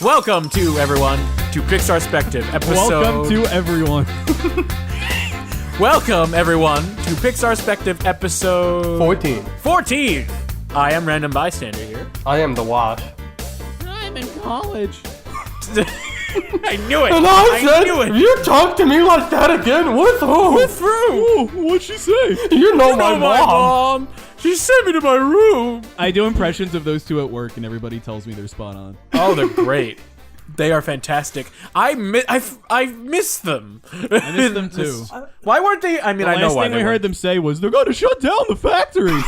Welcome to everyone to Pixar Spective episode. Welcome to everyone. Welcome everyone to Pixar Spective episode 14. I am Random Bystander here. I am the Wash. I'm in college. I knew it. And I knew it. You talk to me like that again? With who? Through. What'd she say? You know my mom. She sent me to my room. I do impressions of those two at work, and everybody tells me they're spot on. Oh, they're great. They are fantastic. I miss them. I miss them too. Why weren't they? I mean, The I know last why thing they we weren't. heard them say was they're going to shut down the factory.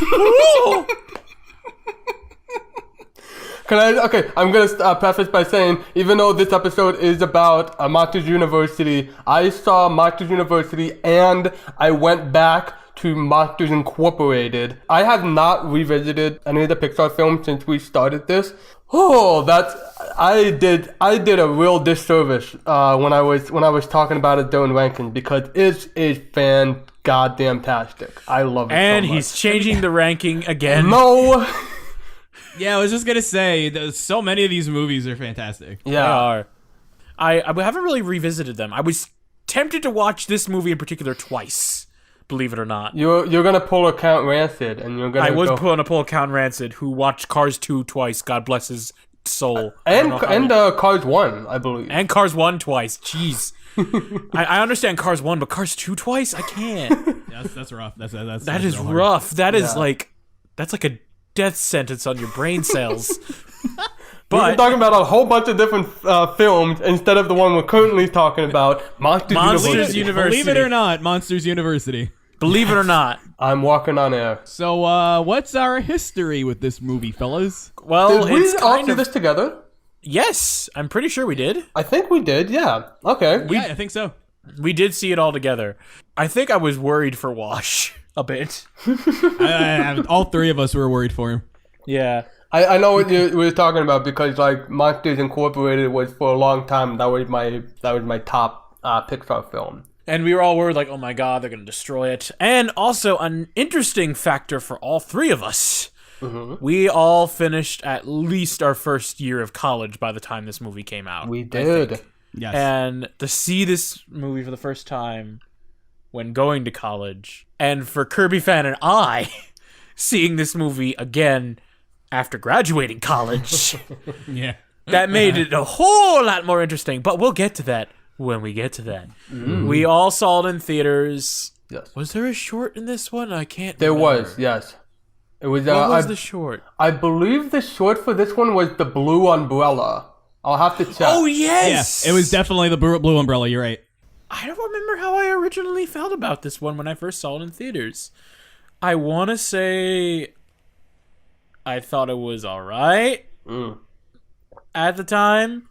I'm gonna preface by saying, even though this episode is about Monsters University, I saw Monsters University and I went back to Monsters Incorporated. I have not revisited any of the Pixar films since we started this. Oh, I did a real disservice when I was talking about it during rankings, because it is fan-goddamn-tastic. I love it And so much. he's changing the ranking again. No. Yeah, I was just going to say, so many of these movies are fantastic. They Yeah. are. I haven't really revisited them. I was tempted to watch this movie in particular twice, believe it or not. You're gonna pull a Count Rancid, and you're gonna I was go... pulling a pull Count Rancid, who watched Cars 2 twice. God bless his soul. and Cars 1, I believe. And Cars 1 twice. Jeez. I understand Cars 1, but Cars 2 twice? I can't. That's rough. That Is real hard. rough. That's Yeah. like a death sentence on your brain cells. We've been But talking about a whole bunch of different films instead of the one we're currently talking about, Monsters University. Believe it or not, Monsters University. believe it or not, I'm walking on air. So, what's our history with this movie, fellas? well, Did we it's all kind do of... this together? Yes, I'm pretty sure we did. I think we did, yeah. Okay. Yeah, I think so. We did see it all together. I think I was worried for Wash a bit. All three of us were worried for him. Yeah. I know what you were talking about, because like Monsters Incorporated was for a long time, that was my top Pixar film. And we were all worried, like, oh my god, they're going to destroy it. And also, an interesting factor for all three of us. Mm-hmm. We all finished at least our first year of college by the time this movie came out. We I did. think. Yes. And to see this movie for the first time when going to college, and for Kirby Fan and I seeing this movie again after graduating college, Yeah. that made it a whole lot more interesting. But we'll get to that when we get to that. We all saw it in theaters. Yes. Was there a short in this one? I can't There remember. was, yes. It was. What was the short? I believe the short for this one was The Blue Umbrella. I'll have to check. Oh, Yeah, yes! it was definitely the Blue Umbrella, you're right. I don't remember how I originally felt about this one when I first saw it in theaters. I want to say I thought it was alright at the time,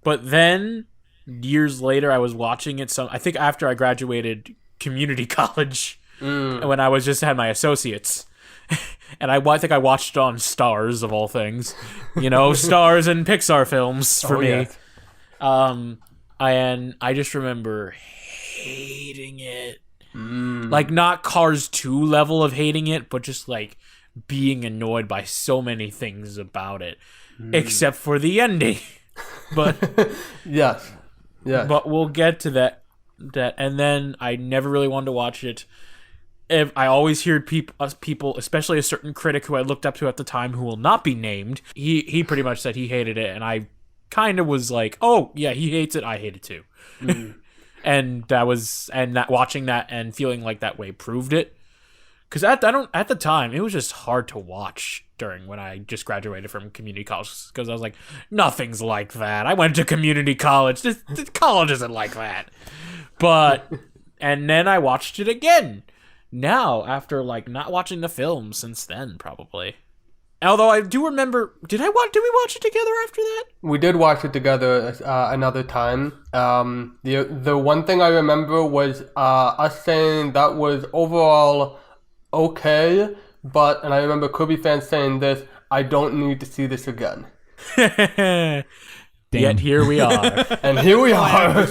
but then years later I was watching it I think after I graduated community college when I was just had my associates. And I think I watched it on Stars, of all things. You know, Stars and Pixar films for me. yes. And I just remember hating it. Like, not Cars 2 level of hating it, but just, like, being annoyed by so many things about it. Except for the ending. But Yes. Yes. but we'll get to that. And then I never really wanted to watch it. I always heard people, especially a certain critic who I looked up to at the time, who will not be named, he pretty much said he hated it, and I kind of was like, oh yeah, he hates it, I hate it too. And watching that and feeling like that way proved it, because at the time it was just hard to watch during when I just graduated from community college, because I was like, nothing's like that. I went to community college. This college isn't like that. But and then I watched it again. Now, after like not watching the film since then, probably. Although I do remember, did we watch it together after that? We did watch it together another time. The one thing I remember was us saying that was overall okay, and I remember Kirby fans saying this, I don't need to see this again. Yet here we are. And here we are.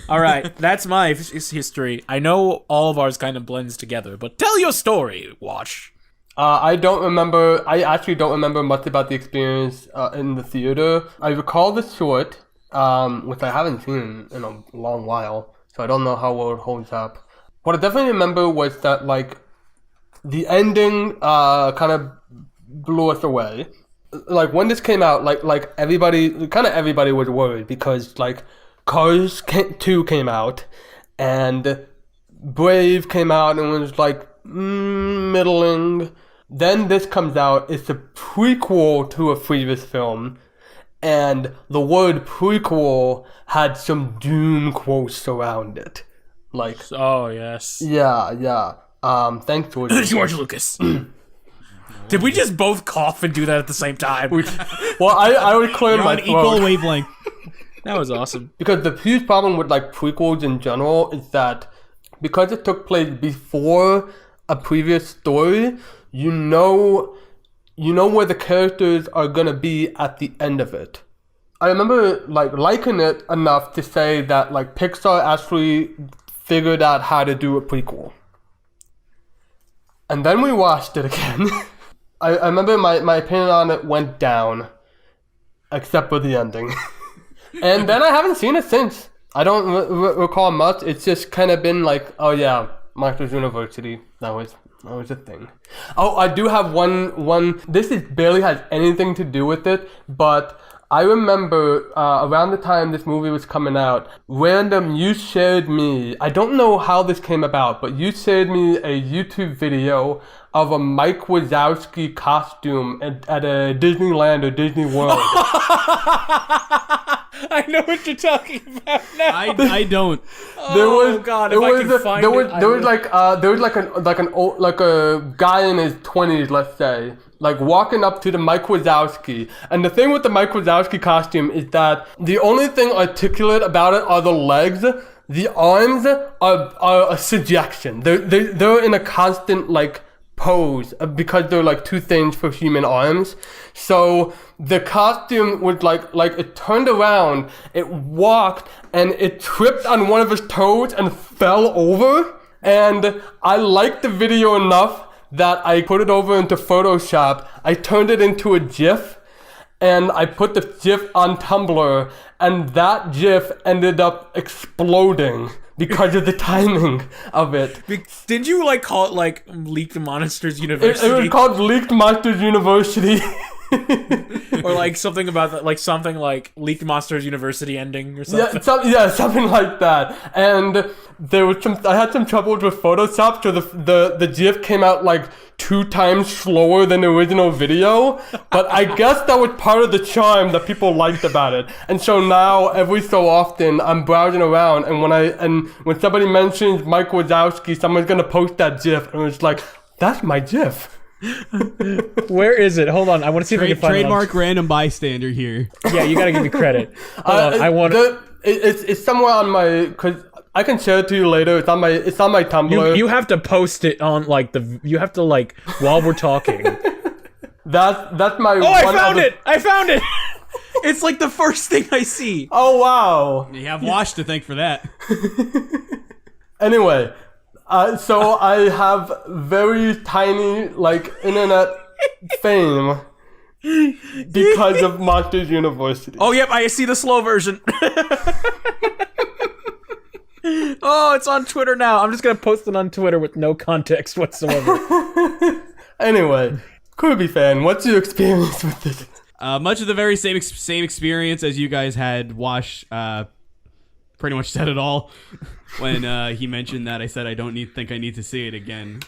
All right, that's my history. I know all of ours kind of blends together, but tell your story, Wash. I don't remember. I actually don't remember much about the experience in the theater. I recall the short, which I haven't seen in a long while, so I don't know how well it holds up. What I definitely remember was that like the ending kind of blew us away. Like when this came out, like everybody was worried because like Cars 2 came out and Brave came out and was like middling. Then this comes out. It's a prequel to a previous film, and the word prequel had some Dune quotes around it. Like, Oh yes. yeah. Thanks, George. George Lucas. Did we just both cough and do that at the same time? Well, I would clear You're my on throat. equal wavelength. That was awesome. Because the huge problem with like prequels in general is that because it took place before a previous story, you know where the characters are gonna be at the end of it. I remember like liking it enough to say that like Pixar actually figured out how to do a prequel. And then we watched it again. I remember my opinion on it went down, except for the ending. And then I haven't seen it since. I don't recall much. It's just kind of been like, oh yeah, Monsters University. That was a thing. Oh, I do have one. This barely has anything to do with it, but I remember around the time this movie was coming out, random, you shared me, I don't know how this came about, but you shared me a YouTube video of a Mike Wazowski costume at a Disneyland or Disney World. I know what you're talking about now. I don't. God! If I can find there it, was like a guy in his 20s, let's say, like walking up to the Mike Wazowski. And the thing with the Mike Wazowski costume is that the only thing articulate about it are the legs. The arms are a suggestion. They're in a constant like pose because they're like two things for human arms. So the costume was like it turned around, it walked, and it tripped on one of his toes and fell over. And I liked the video enough that I put it over into Photoshop. I turned it into a GIF, and I put the GIF on Tumblr, and that GIF ended up exploding because of the timing of it. Didn't you like call it like Leaked Monsters University? It was called Leaked Monsters University. Or like something about that, like something like Leaked Monsters University ending or something. Something like that. And there was I had some trouble with Photoshop, so the GIF came out like 2 times slower than the original video. But I guess that was part of the charm that people liked about it. And so now every so often I'm browsing around, and when somebody mentions Mike Wazowski, someone's gonna post that GIF, and it's like, that's my GIF. Where is it? Hold on, I want to see if I can find Trademark random bystander here. it. Yeah, you gotta give me credit. Hold on, I want. It's somewhere on my, because I can share it to you later. It's on my Tumblr. You have to post it on like you have to like while we're talking. That's my. Oh, I found it. It's like the first thing I see. Oh wow. You have Wash to thank for that. Anyway, so I have very tiny like internet fame because of Monsters University. Oh, yep, I see the slow version. Oh, it's on Twitter now. I'm just gonna post it on Twitter with no context whatsoever. Anyway, Kirby fan, what's your experience with this? Much of the very same experience as you guys had. Wash pretty much said it all when he mentioned that. I said I don't think I need to see it again.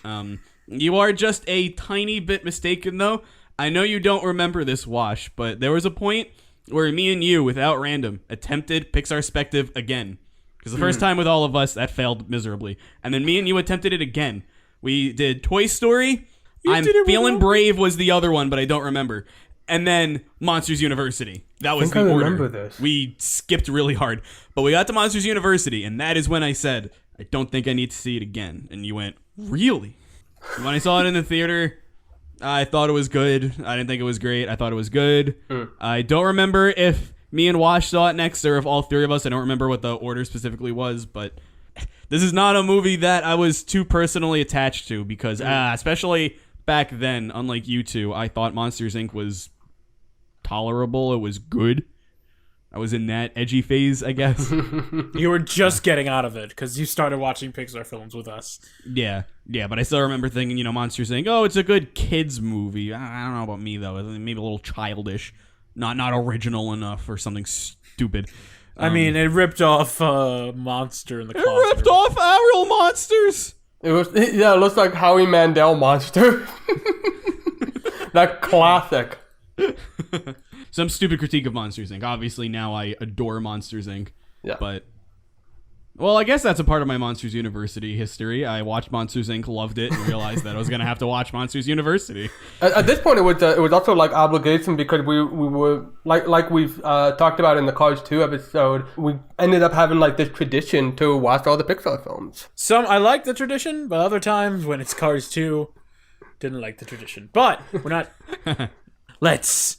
You are just a tiny bit mistaken, though. I know you don't remember this, Wash, but there was a point where me and you, without random, attempted Pixarspective again. Because the first time with all of us, that failed miserably. And then me and you attempted it again. We did Toy Story. I'm Feeling Brave was the other one, but I don't remember. And then Monsters University. That was the order. I remember this. We skipped really hard. But we got to Monsters University, and that is when I said, I don't think I need to see it again. And you went, really? When I saw it in the theater, I thought it was good. I didn't think it was great. I thought it was good. I don't remember if me and Wash saw it next, or if all 3 of us. I don't remember what the order specifically was, but this is not a movie that I was too personally attached to, because especially back then, unlike you two, I thought Monsters Inc. was tolerable. It was good. I was in that edgy phase, I guess. You were just getting out of it because you started watching Pixar films with us. Yeah, but I still remember thinking, Monsters Inc. Oh, it's a good kids movie. I don't know about me though. Maybe a little childish, not original enough or something stupid. I mean, it ripped off Monster in the Closet. It ripped off Ariel Monsters. It looks like Howie Mandel Monster. That classic. Some stupid critique of Monsters Inc. Obviously, now I adore Monsters Inc. Yeah. But, well, I guess that's a part of my Monsters University history. I watched Monsters Inc., loved it, and realized that I was going to have to watch Monsters University. At this point, it was also like obligation because we were like we've talked about in the Cars 2 episode. We ended up having like this tradition to watch all the Pixar films. I like the tradition, but other times when it's Cars 2, didn't like the tradition. But we're not. Let's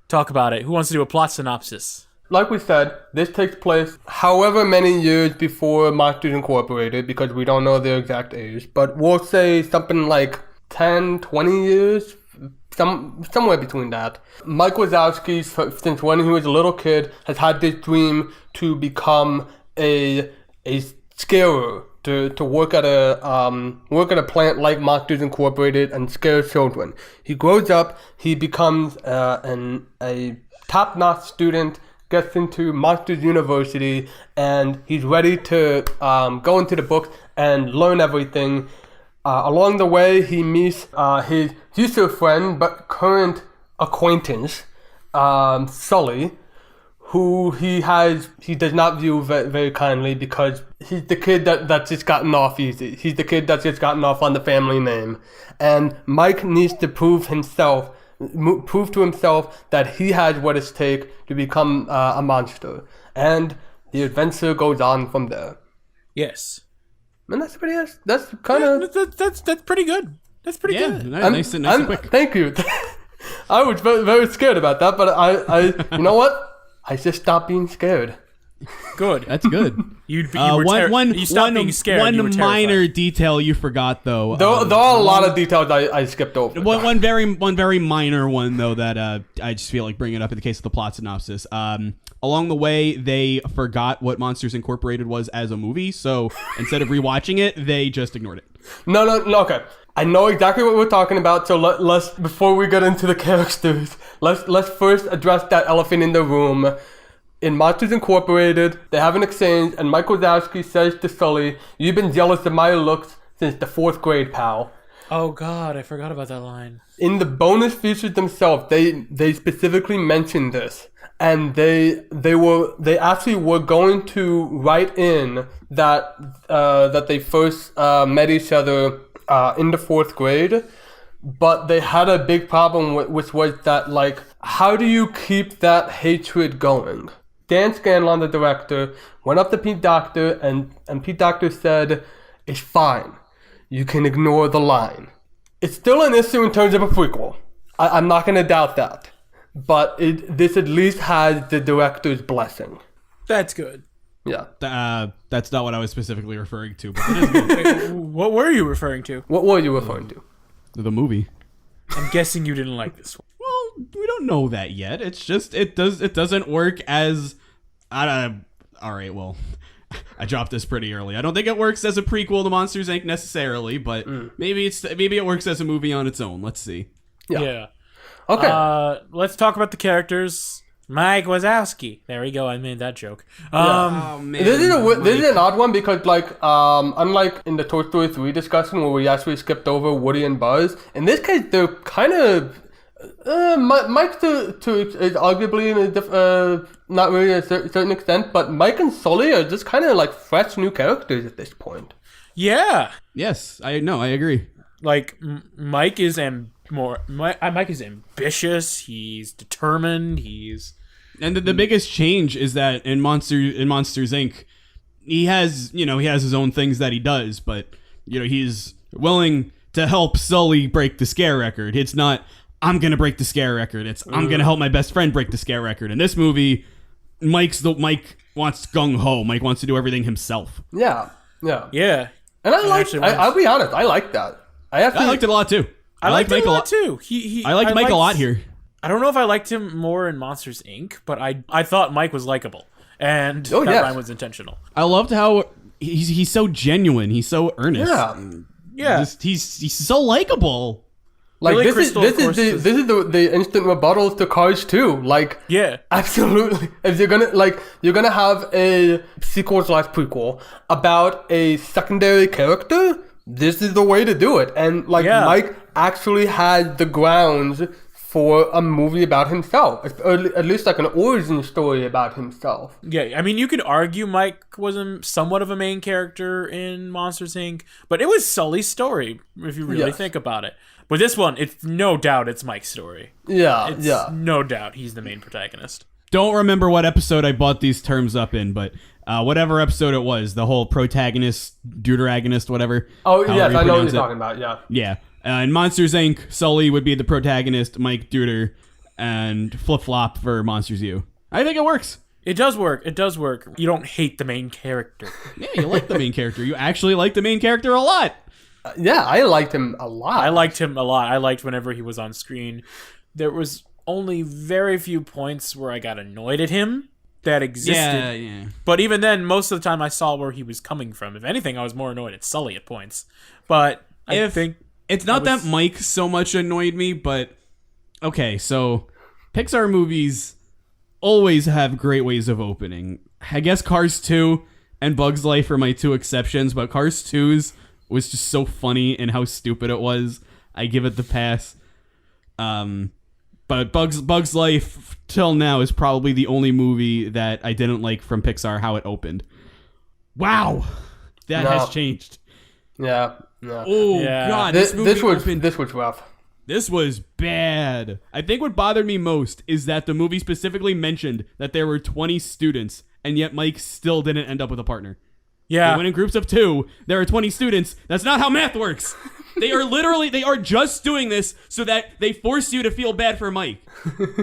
talk about it. Who wants to do a plot synopsis? Like we said, this takes place however many years before Monsters Incorporated, because we don't know their exact age, but we'll say something like 10, 20 years, somewhere between that. Mike Wazowski, since when he was a little kid, has had this dream to become a scarer, to work at a plant like Monsters Incorporated and scare children. He grows up, he becomes a top-notch student, gets into Monsters University, and he's ready to go into the books and learn everything. Along the way, he meets his future friend but current acquaintance, Sully, who he does not view very kindly because he's the kid that's just gotten off easy. He's the kid that's just gotten off on the family name. And Mike needs to prove to himself that he has what it takes to become a monster. And the adventure goes on from there. Yes. And that's kind of... That's pretty good. That's pretty good. Nice and quick. Thank you. I was very, very scared about that, but I you know what? I just stopped being scared. Good. That's good. You stopped being scared. One minor detail you forgot, though. There are a lot of details I skipped over. One very minor one, though, that I just feel like bringing it up in the case of the plot synopsis. Along the way, they forgot what Monsters Incorporated was as a movie, so instead of rewatching it, they just ignored it. No, okay. I know exactly what we're talking about, so let's before we get into the characters, let's first address that elephant in the room. In Monsters Incorporated, they have an exchange, and Mike Wazowski says to Sully, "You've been jealous of my looks since the 4th grade, pal." Oh God, I forgot about that line. In the bonus features themselves, they specifically mentioned this, and they actually were going to write in that they first met each other in the 4th grade, but they had a big problem which was that, like, how do you keep that hatred going? Dan Scanlon, the director, went up to Pete Docter, and Pete Docter said, "It's fine. You can ignore the line." It's still an issue in terms of a prequel. I'm not going to doubt that. But this at least has the director's blessing. That's good. Yeah. That's not what I was specifically referring to, but it is good. What were you referring to? What were you referring to? The movie. I'm guessing you didn't like this one. Well, we don't know that yet. It's just it doesn't work as all right, well, I dropped this pretty early. I don't think it works as a prequel to Monsters Inc. necessarily, but maybe it works as a movie on its own. Let's see. Yeah. Okay. Let's talk about the characters. Mike Wazowski. There we go. I made that joke. Oh man. This is an odd one because, like, unlike in the Toy Story 3 discussion where we actually skipped over Woody and Buzz, in this case they're kind of Mike is arguably in not really a certain extent, but Mike and Sully are just kind of like fresh new characters at this point. Yeah. Yes, I agree. Like Mike is Mike is ambitious. He's determined. And the biggest change is that in Monsters Inc., he has his own things that he does, but he's willing to help Sully break the scare record. It's not, I'm gonna break the scare record. It's, I'm gonna help my best friend break the scare record. In this movie, Mike wants gung ho. Mike wants to do everything himself. Yeah. Yeah. And I'll be honest, I like that. I liked it a lot too. I liked Mike him a lot too. I liked Mike a lot here. I don't know if I liked him more in Monsters Inc., but I thought Mike was likable, and that yes. rhyme was intentional. I loved how he's so genuine. He's so earnest. Yeah. He's so likable. Like Billy this Crystal, is of course, this is the instant rebuttals to Cars 2. Like Yeah. absolutely. If you're gonna have a sequel / prequel about a secondary character, this is the way to do it. And like Yeah. Mike actually had the grounds for a movie about himself, or at least like an origin story about himself. Yeah, I mean, you could argue Mike was somewhat of a main character in Monsters Inc., but it was Sully's story, if you really Yes. think about it. But this one, it's no doubt it's Mike's story. Yeah, It's yeah. no doubt he's the main protagonist. Don't remember what episode I bought these terms up in, but whatever episode it was, the whole protagonist, deuteragonist, whatever. Oh however yes, you I know what pronounce you're it. talking about. Yeah. Yeah. In Monsters Inc., Sully would be the protagonist, Mike Deuter, and Flip Flop for Monsters U. I think it works. It does work. It does work. You don't hate the main character. Yeah, you like the main character. You actually like the main character a lot. Yeah, I liked him a lot. I liked him a lot. I liked whenever he was on screen. There was only very few points where I got annoyed at him that existed. Yeah. But even then, most of the time I saw where he was coming from. If anything, I was more annoyed at Sully at points. But I think It's not that Mike so much annoyed me, but okay, so Pixar movies always have great ways of opening. I guess Cars 2 and Bugs Life are my two exceptions, but Cars 2's was just so funny and how stupid it was. I give it the pass. But Bugs Life till now is probably the only movie that I didn't like from Pixar how it opened. Wow. That No. has changed. Yeah. Yeah. Oh Yeah. god, This, movie this was opened. this was rough. This was bad. I think what bothered me most is that the movie specifically mentioned that there were 20 students, and yet Mike still didn't end up with a partner. yeah. They went in groups of 2. There are 20 students. That's not how math works. They are just doing this so that they force you to feel bad for Mike.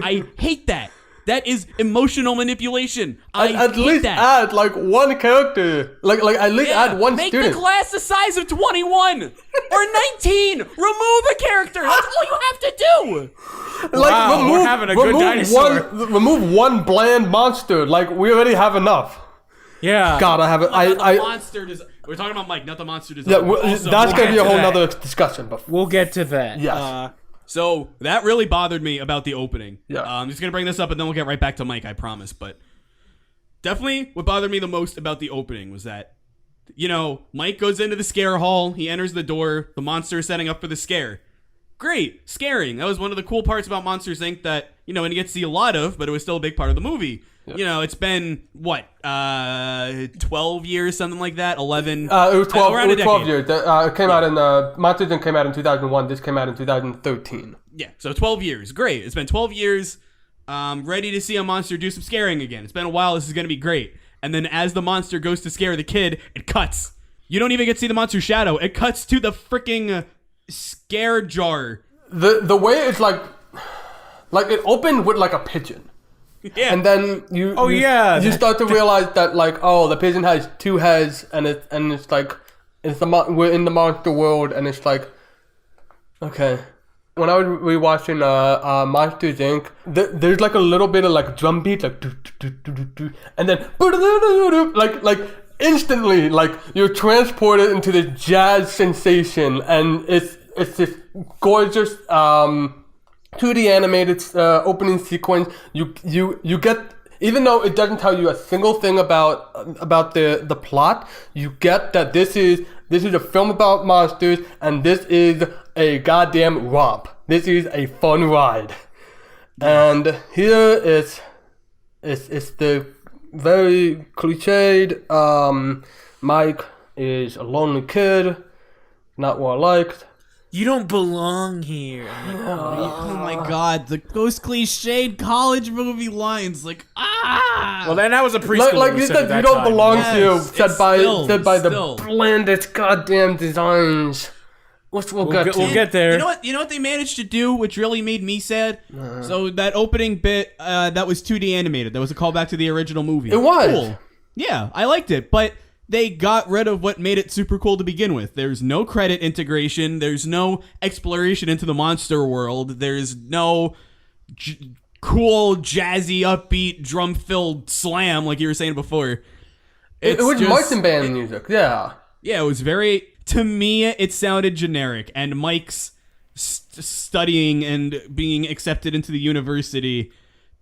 I hate that. That is emotional manipulation. I At hate least that. add like one character. Like at least add one make student. the class the size of 21 or 19. Remove a character. That's all you have to do. Like Wow, we're having a good dinosaur. Remove one bland monster. Like we already have enough. Yeah. God, I have it. Not the I monster design. We're talking about Mike, not the monster design. yeah. Also, That's we'll gonna be get a to whole that. nother discussion. But We'll get to that. Yes. So that really bothered me about the opening. Yeah. I'm just gonna bring this up and then we'll get right back to Mike, I promise. But definitely what bothered me the most about the opening was that, Mike goes into the scare hall, he enters the door, the monster is setting up for the scare. Great, scaring. That was one of the cool parts about Monsters Inc. that, we didn't get to see a lot of, but it was still a big part of the movie. It's been, 12 years, something like that? 11? it was 12. Around It a was 12 decade. years. It came out in Monsters Inc. came out in 2001. This came out in 2013. Yeah, so 12 years. Great. It's been 12 years. Ready to see a monster do some scaring again. It's been a while. This is going to be great. And then as the monster goes to scare the kid, it cuts. You don't even get to see the monster's shadow. It cuts to the freaking scare jar. The way it's like it opened with like a pigeon. Yeah. And then you yeah. start to realize that the pigeon has 2 heads and it's like we're in the monster world and it's like okay. When I was rewatching Monsters Inc., there's like a little bit of like drum beats like do, do, do, do, do, and then like instantly like you're transported into this jazz sensation and it's this gorgeous 2D animated opening sequence. You get, even though it doesn't tell you a single thing about the plot, you get that this is a film about monsters and this is a goddamn romp. This is a fun ride. And here it's the very cliched Mike is a lonely kid, not well liked. You don't belong here. Oh my god, those cliched college movie lines, Well, then that was a preschool. Like you said, you don't belong here. Yes, Said it's by still. the blandest goddamn designs. We'll get there. You know what they managed to do, which really made me sad? So that opening bit, that was 2D animated. That was a callback to the original movie. It was. Cool. Yeah, I liked it, but they got rid of what made it super cool to begin with. There's no credit integration. There's no exploration into the monster world. There's no cool, jazzy, upbeat, drum-filled slam like you were saying before. It was marching band music, yeah. Yeah, it was very... To me, it sounded generic. And Mike's studying and being accepted into the university,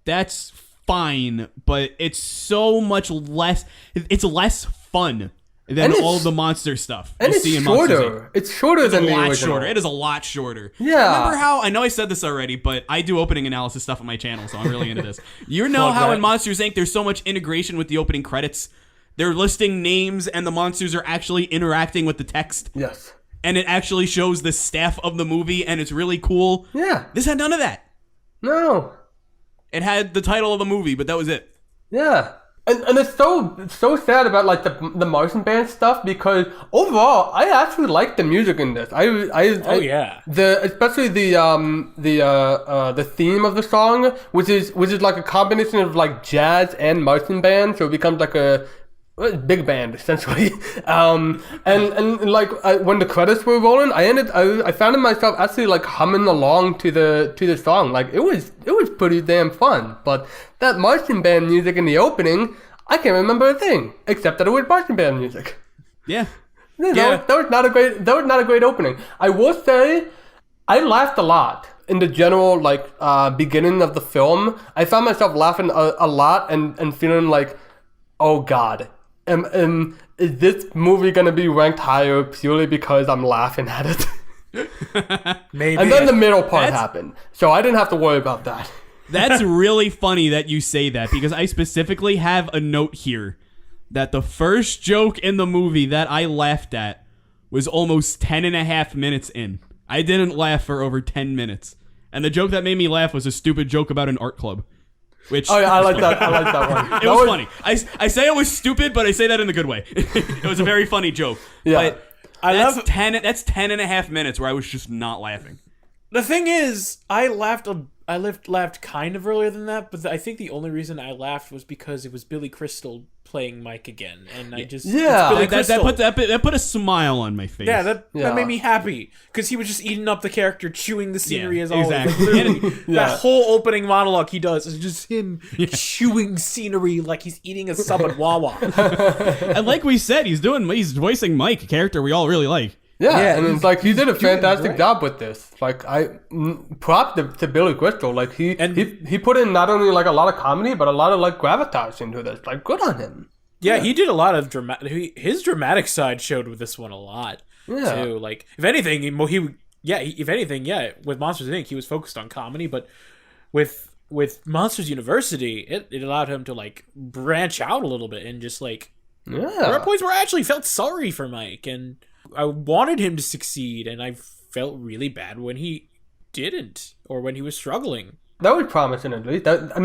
that's fine. But it's so much less... It's less fun than all the monster stuff and you it's see in shorter. Monsters, Inc. It's shorter than the a lot original. shorter. It is a lot shorter. Yeah. Remember how... I know I said this already, but I do opening analysis stuff on my channel, so I'm really into this. You know how in Monsters, Inc. there's so much integration with the opening credits? They're listing names, and the monsters are actually interacting with the text. Yes. And it actually shows the staff of the movie, and it's really cool. Yeah. This had none of that. No. It had the title of the movie, but that was it. Yeah. And it's so sad about like the marching band stuff, because overall I actually like the music in this. Especially the theme of the song, which is like a combination of like jazz and marching band, so it becomes like a big band essentially. And like when the credits were rolling, I found myself actually like humming along to the song. Like it was pretty damn fun. But that marching band music in the opening, I can't remember a thing except that it was marching band music. Yeah. That was not a great opening. I will say I laughed a lot in the general like beginning of the film. I found myself laughing a lot and feeling like, oh god. Is this movie gonna be ranked higher purely because I'm laughing at it? Maybe. And then the middle part happened, so I didn't have to worry about that. That's really funny that you say that, because I specifically have a note here that the first joke in the movie that I laughed at was almost 10.5 minutes in. I didn't laugh for over 10 minutes. And the joke that made me laugh was a stupid joke about an art club. Which oh yeah, I like that one. It was funny. I say it was stupid, but I say that in the good way. It was a very funny joke. Yeah. But that's 10.5 minutes where I was just not laughing. The thing is, I laughed kind of earlier than that, but I think the only reason I laughed was because it was Billy Crystal playing Mike again, and I just that put a smile on my face. Yeah, that made me happy, because he was just eating up the character, chewing the scenery as always. Exactly. That whole opening monologue he does is just him chewing scenery like he's eating a sub at Wawa. And like we said, he's voicing Mike, a character we all really like. Yeah, and it's like he did a fantastic job with this. Like prop to Billy Crystal. Like he put in not only like a lot of comedy, but a lot of like gravitas into this. Like good on him. Yeah, he did a lot of dramatic. His dramatic side showed with this one a lot too. Like if anything, with Monsters Inc. he was focused on comedy, but with Monsters University, it allowed him to like branch out a little bit and just like there were points where I actually felt sorry for Mike and I wanted him to succeed, and I felt really bad when he didn't or when he was struggling. That was promising, at least. That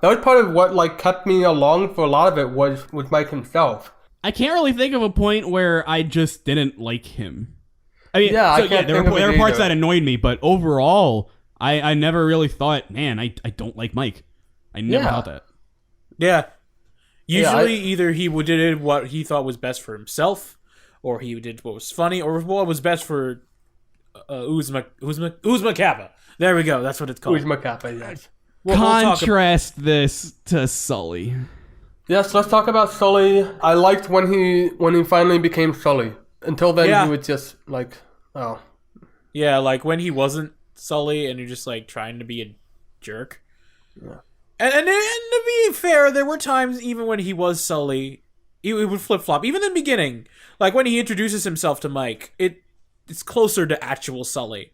was part of what like kept me along for a lot of it was Mike himself. I can't really think of a point where I just didn't like him. I mean, there were parts that annoyed me, but overall, I never really thought, man, I don't like Mike. I never thought that. Yeah. Usually, either he did what he thought was best for himself, or he did what was funny, or what was best for Uzma Kappa. There we go. That's what it's called. Uzma Kappa, yes. Contrast this to Sully. Yes, let's talk about Sully. I liked when he finally became Sully. Until then, he was just like, oh. Yeah, like when he wasn't Sully and you're just like trying to be a jerk. Yeah. And to be fair, there were times even when he was Sully, he would flip-flop. Even in the beginning, like when he introduces himself to Mike, it's closer to actual Sully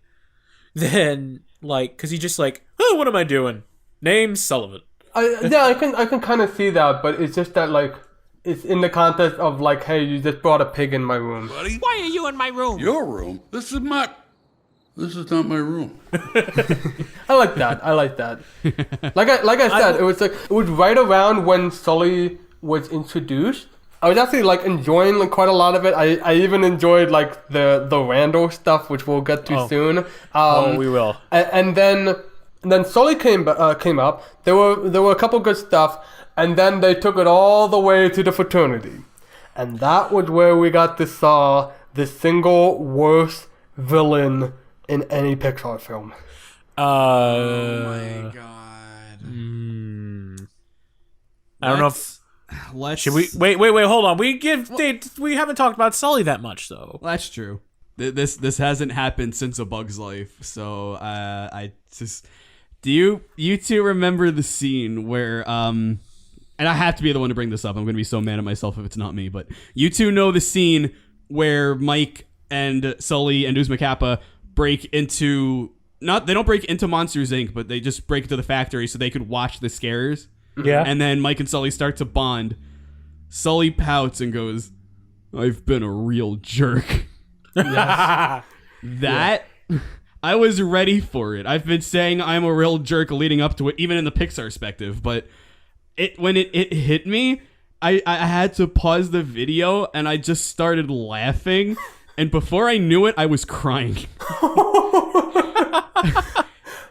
than like, because he's just like, oh, what am I doing? Name Sullivan. I can kind of see that, but it's just that like it's in the context of like, hey, you just brought a pig in my room. Buddy, why are you in my room? Your room? This is not my room. I like that. Like I said, it was right around when Sully was introduced. I was actually like enjoying like, quite a lot of it. I even enjoyed like the Randall stuff, which we'll get to soon. We will. And then Sully came up. There were a couple good stuff, and then they took it all the way to the fraternity. And that was where we got to saw the single worst villain in any Pixar film. Oh my god. I don't know if let's should we wait, hold on. We haven't talked about Sully that much though. That's true. This hasn't happened since A Bug's Life. So I just do you two remember the scene where and I have to be the one to bring this up. I'm going to be so mad at myself if it's not me, but you two know the scene where Mike and Sully and Uzma Kappa break into they don't break into Monsters Inc., but they just break into the factory so they could watch the scares. Yeah. And then Mike and Sully start to bond. Sully pouts and goes, "I've been a real jerk." Yes. That I was ready for it. I've been saying I'm a real jerk leading up to it, even in the Pixar perspective. But when it hit me, I had to pause the video and I just started laughing. And before I knew it, I was crying.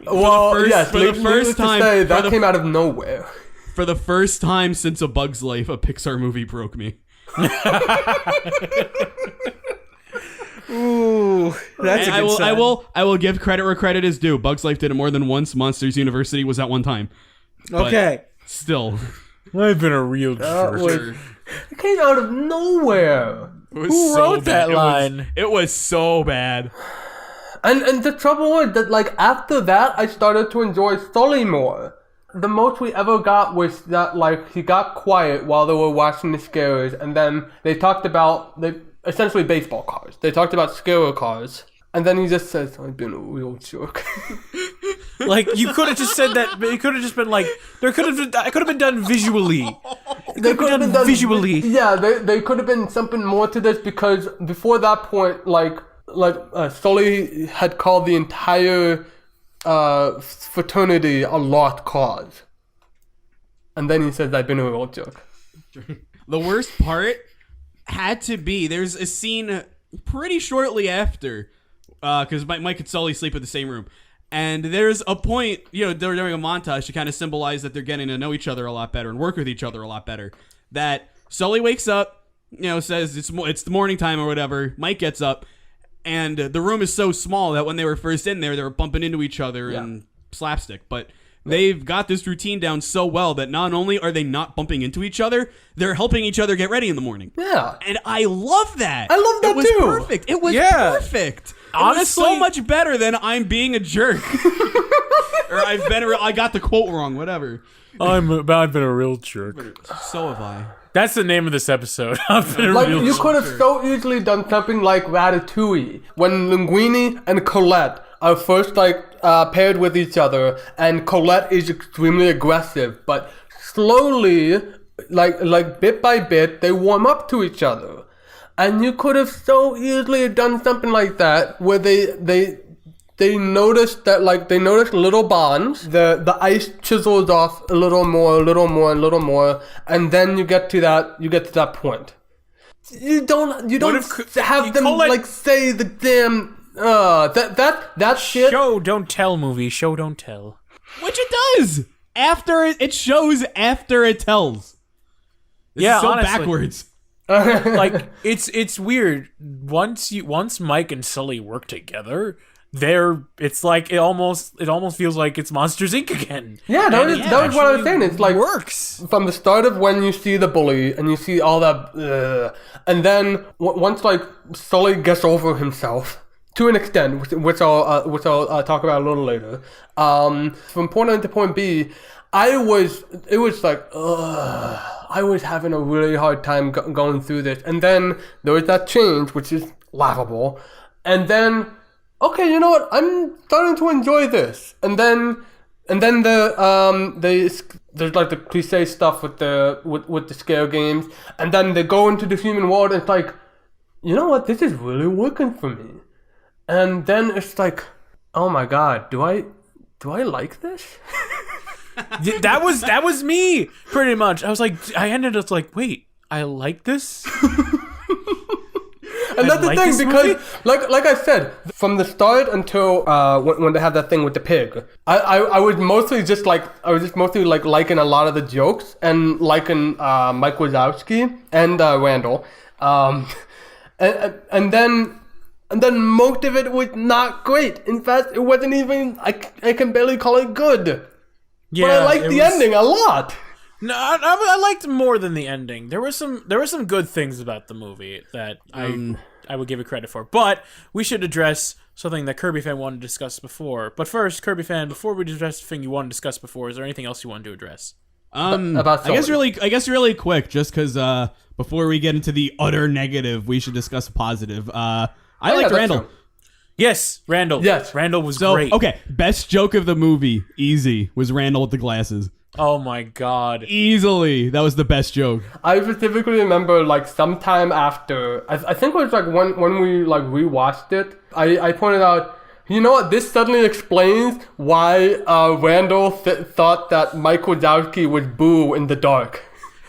Well, yes, for the first time, that came out of nowhere. For the first time since A Bug's Life, a Pixar movie broke me. Ooh, that's a good sign. I will give credit where credit is due. Bug's Life did it more than once. Monsters University was at one time. But okay. Still, I've been a real jerk. It came out of nowhere. Who wrote that line? It was so bad. And the trouble was that, like, after that, I started to enjoy Sully more. The most we ever got was that, like, he got quiet while they were watching the scares, and then they talked about, essentially baseball cards. They talked about scare cars, and then he just says, "I've been a real jerk." Like, you could have just said that, but it could have just been like, it could have been done visually. They could have been done visually. Yeah, they could have been something more to this, because before that point, Sully had called the entire fraternity a lost cause. And then he says, "I've been a real jerk." The worst part had to be, there's a scene pretty shortly after, because Mike and Sully sleep in the same room. And there's a point, they're doing a montage to kind of symbolize that they're getting to know each other a lot better and work with each other a lot better. That Sully wakes up, says it's the morning time or whatever. Mike gets up, and the room is so small that when they were first in there, they were bumping into each other and slapstick. But they've got this routine down so well that not only are they not bumping into each other, they're helping each other get ready in the morning. Yeah. And I love that. I love that it was too. Perfect. It was perfect. Honestly, it was so much better than I'm being a jerk. Or I got the quote wrong, whatever. I've been a real jerk. So have I. That's the name of this episode. I've been a Like, real you jerk. could have so easily done something like Ratatouille, when Linguini and Colette are first, paired with each other, and Colette is extremely aggressive, but slowly, like bit by bit, they warm up to each other. And you could have so easily done something like that, where they noticed that, they noticed little bonds. The ice chisels off a little more, and then you get to that point. You don't have them say the damn that shit. Show don't tell movie. Show don't tell. Which it does. It shows after it tells. This is so honestly. backwards. Like, it's weird. Once Mike and Sully work together, it almost feels like it's Monsters Inc. again. Yeah, that was what I was saying. It's like works from the start of when you see the bully and you see all that, and then once Sully gets over himself to an extent, which I'll talk about a little later. From point A to point B, I was having a really hard time going through this, and then there was that change, which is laughable, and then, okay, you know what? I'm starting to enjoy this, and then there's like the cliche stuff with the scare games, and then they go into the human world, and it's like, you know what? This is really working for me, and then it's like, oh my god, do I like this? that was me pretty much. I ended up like, wait, I like this. And that's the like thing, this because movie? like I said, from the start until when they have that thing with the pig, I was mostly just liking a lot of the jokes and liking Mike Wazowski and Randall, and then most of it was not great. In fact, it wasn't even, I can barely call it good. Yeah, But I liked it the was- ending a lot. No, I liked more than the ending. There were some good things about the movie that I would give it credit for. But we should address something that Kirby Fan wanted to discuss before. But first, Kirby Fan, before we address the thing you wanted to discuss before, is there anything else you wanted to address? About I guess Sully. really quick, just because before we get into the utter negative, we should discuss positive. I liked that's Randall. true. Yes, Randall. Yes. Randall was So great. okay, best joke of the movie, easy, was Randall with the glasses. Oh my god. Easily, that was the best joke. I specifically remember, like, sometime after, I think it was like when we like rewatched it, I pointed out, you know what, this suddenly explains why Randall thought that Mike Wazowski was Boo in the dark.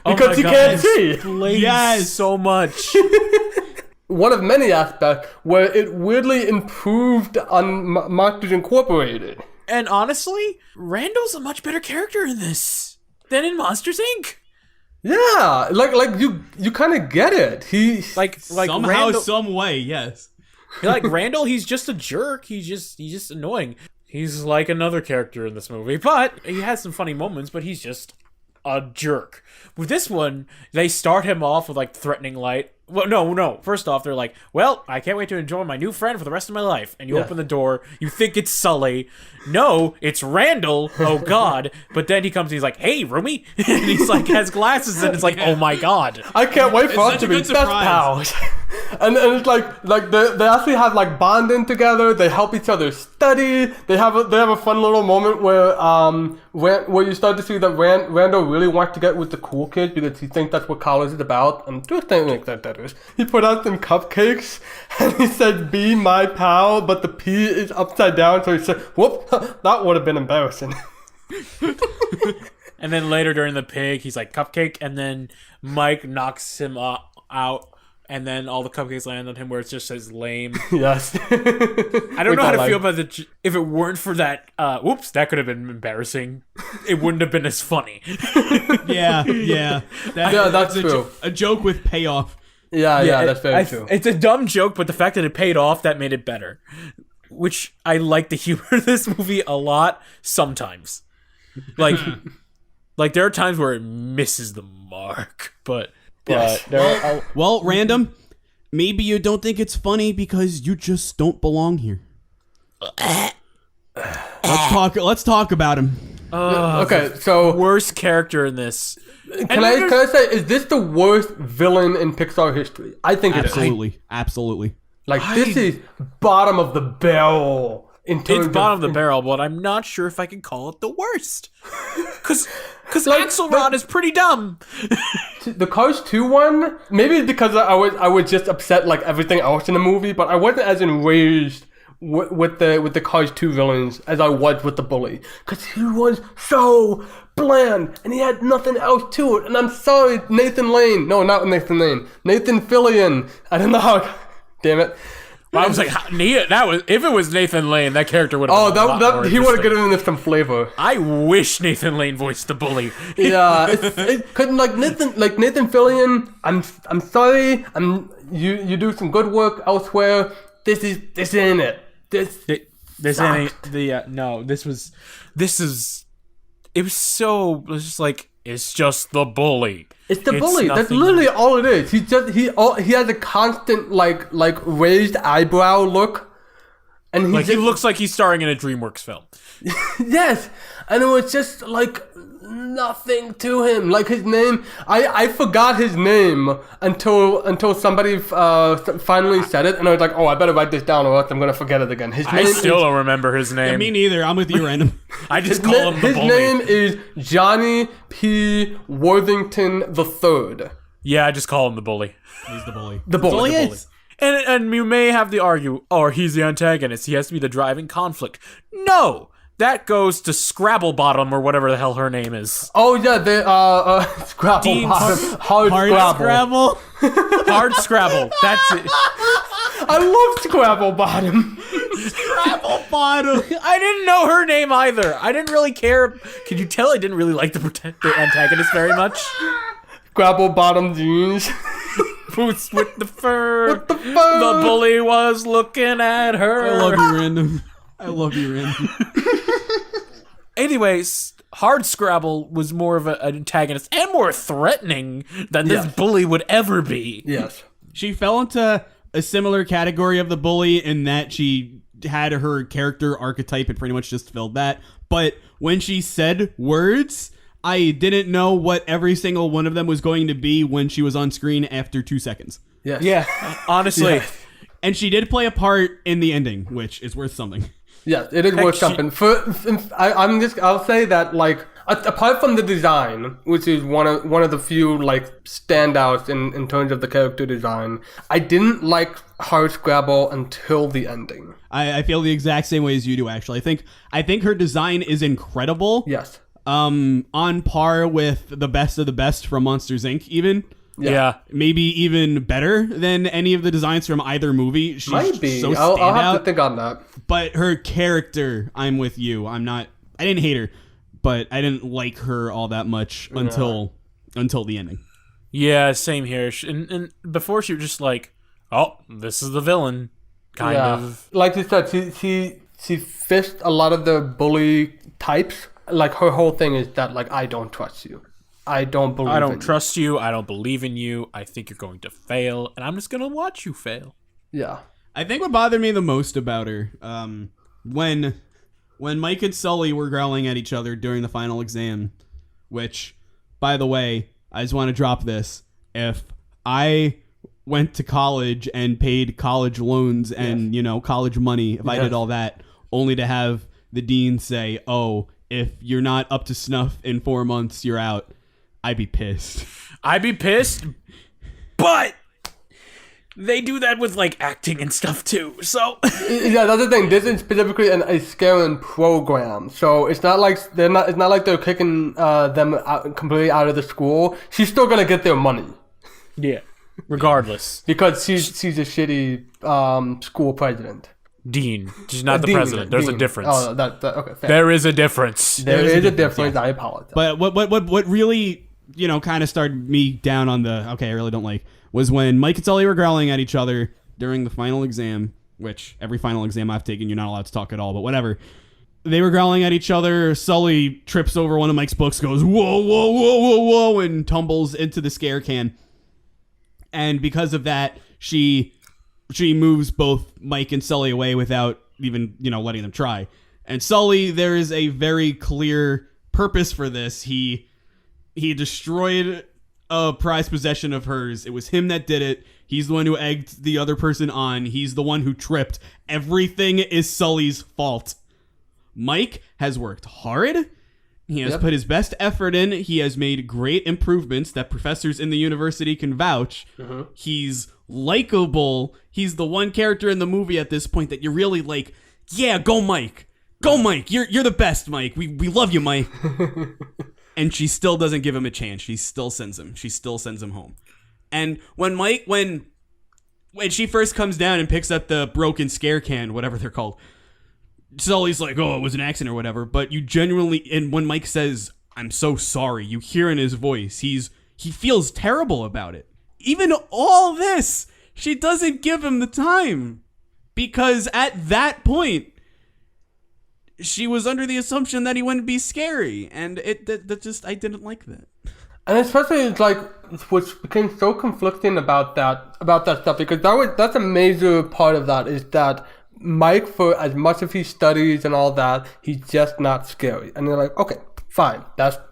Because my he God, can't it see. explains Yes. so much. One of many aspects where it weirdly improved on Monsters Incorporated. And honestly, Randall's a much better character in this than in Monsters Inc. Yeah, like you kind of get it. He Like Somehow, Randall, some way, yes. like Randall, he's just a jerk. He's just annoying. He's like another character in this movie, but he has some funny moments. But he's just a jerk. With this one, they start him off with like threatening light. Well, no. First off, they're like, "Well, I can't wait to enjoy my new friend for the rest of my life." And you Yeah. open the door, you think it's Sully. No, it's Randall. Oh God! But then he comes, and he's like, "Hey, roomie," and he's like has glasses, and it's like, "Oh my God!" I can't wait for us such to a be good best surprise. pals. and it's like they actually have like bonding together. They help each other study. They have a fun little moment where you start to see that Randall really wants to get with the cool kids because he thinks that's what college is about. And just think like that is. He put out some cupcakes and he said, "Be my pal," but the P is upside down. So he said, "Whoop, that would have been embarrassing." And then later during the pig, he's like, "Cupcake," and then Mike knocks him out, and then all the cupcakes land on him, where it just says "lame." Yes. I don't know how to feel about the. If it weren't for that, whoops, that could have been embarrassing. It wouldn't have been as funny. Yeah. Yeah, that's true. A joke with payoff. Yeah, that's very true. It's a dumb joke, but the fact that it paid off, that made it better. Which I like the humor of this movie a lot. Sometimes, like there are times where it misses the mark, but Yes. there are. Well, random. Maybe you don't think it's funny because you just don't belong here. Let's talk about him. Okay, so Worst character in this. can I say, is this the worst villain in Pixar history? I think it is. Absolutely. Like, this is bottom of the barrel in terms It's bottom of the barrel, but I'm not sure if I can call it the worst. Because Axelrod is pretty dumb. The Cars 2 one, maybe because I was just upset like everything else in the movie, but I wasn't as enraged with the Cars 2 villains as I was with the bully. Because he was so bland, and he had nothing else to it. And I'm sorry, Nathan Lane. No, not Nathan Lane. Nathan Fillion. I don't know how... Damn it. I was like, that was if it was Nathan Lane, that character would have. Oh, been a lot more he would have interesting. given this some flavor. I wish Nathan Lane voiced the bully. Yeah, it couldn't like Nathan Fillion. I'm sorry. You do some good work elsewhere. This ain't it. This ain't the no. This is. It was so. It was just like it's just the bully. It's the bully. That's nothing- literally all it is. He has a constant like raised eyebrow look, and Like he looks like he's starring in a DreamWorks film. yes, and it was just like nothing to him. Like his name, I forgot his name until somebody finally said it, and I was like, oh, I better write this down or else I'm gonna forget it again. His I name still is, don't remember his name. Me neither. I'm with you, random. I just call him the his bully. name is Johnny P. Worthington III. Yeah, I just call him the bully. He's the bully. The bully. That's all he is. And you may have the argue, oh, he's the antagonist. He has to be the driving conflict. No, that goes to Scrabble Bottom or whatever the hell her name is. Oh yeah, they Scrabble Dean's Bottom. Hard Scrabble. Hard Scrabble. That's it. I love Scrabble Bottom. Scrabble Bottom. I didn't know her name either. I didn't really care. Could you tell I didn't really like the antagonist very much? Scrabble Bottom jeans. Boots with the fur. What the fuck? The bully was looking at her. I love you, Random. I love you, Random. Anyways, Hard Scrabble was more of an antagonist and more threatening than this bully would ever be. Yes. She fell into a similar category of the bully in that she had her character archetype and pretty much just filled that. But when she said words, I didn't know what every single one of them was going to be when she was on screen after 2 seconds. Yes. Yeah, honestly. Yeah. And she did play a part in the ending, which is worth something. Yes, it is worth something. I'll say that, like, apart from the design, which is one of the few like standouts in terms of the character design, I didn't like Hard Scrabble until the ending. I feel the exact same way as you do, actually. I think her design is incredible. Yes. On par with the best of the best from Monsters Inc. even. Yeah. Maybe even better than any of the designs from either movie. She's Might be. so I'll standout. have to think on that. But her character, I'm with you. I didn't hate her, but I didn't like her all that much until the ending. Yeah, same here. And before she was just like, oh, this is the villain, kind of. Like you said, she fished a lot of the bully types. Like, her whole thing is that, like, I don't trust you. I don't believe I in don't trust you. I don't believe in you. I think you're going to fail, and I'm just going to watch you fail. Yeah. I think what bothered me the most about her, when Mike and Sully were growling at each other during the final exam, which, by the way, I just want to drop this. If I went to college and paid college loans and, college money, if I did all that, only to have the dean say, oh, if you're not up to snuff in 4 months, you're out, I'd be pissed. But they do that with, like, acting and stuff, too, so... Yeah, that's the thing. This is specifically a scaring program, so it's not like they're kicking them completely out of the school. She's still gonna get their money. Yeah, regardless. Because she's a shitty school president. Dean. She's not the Dean, president. There's Dean. a difference. Oh, okay. Fair. There is a difference. There is a difference. Yeah. I apologize. But what really, kind of started me down on the, okay, I really don't like, was when Mike and Sully were growling at each other during the final exam, which every final exam I've taken, you're not allowed to talk at all, but whatever. They were growling at each other. Sully trips over one of Mike's books, goes, whoa, whoa, whoa, whoa, whoa, and tumbles into the scare can. And because of that, she moves both Mike and Sully away without even, letting them try. And Sully, there is a very clear purpose for this. He destroyed a prized possession of hers. It was him that did it. He's the one who egged the other person on. He's the one who tripped. Everything is Sully's fault. Mike has worked hard. He has put his best effort in. He has made great improvements that professors in the university can vouch. He's likable. He's the one character in the movie at this point that you're really like, yeah, go Mike. Go Mike. You're the best, Mike. We love you, Mike. And she still doesn't give him a chance. She still sends him home. And when she first comes down and picks up the broken scare can, whatever they're called, Sully's like, oh, it was an accident or whatever. But you genuinely, and when Mike says, I'm so sorry, you hear in his voice, he feels terrible about it. Even all this, she doesn't give him the time. Because at that point, she was under the assumption that he wouldn't be scary. And I didn't like that. And especially, it's like, which became so conflicting about that stuff, because that's a major part of that, is that Mike, for as much as he studies and all that, he's just not scary. And they're like, okay, fine. That's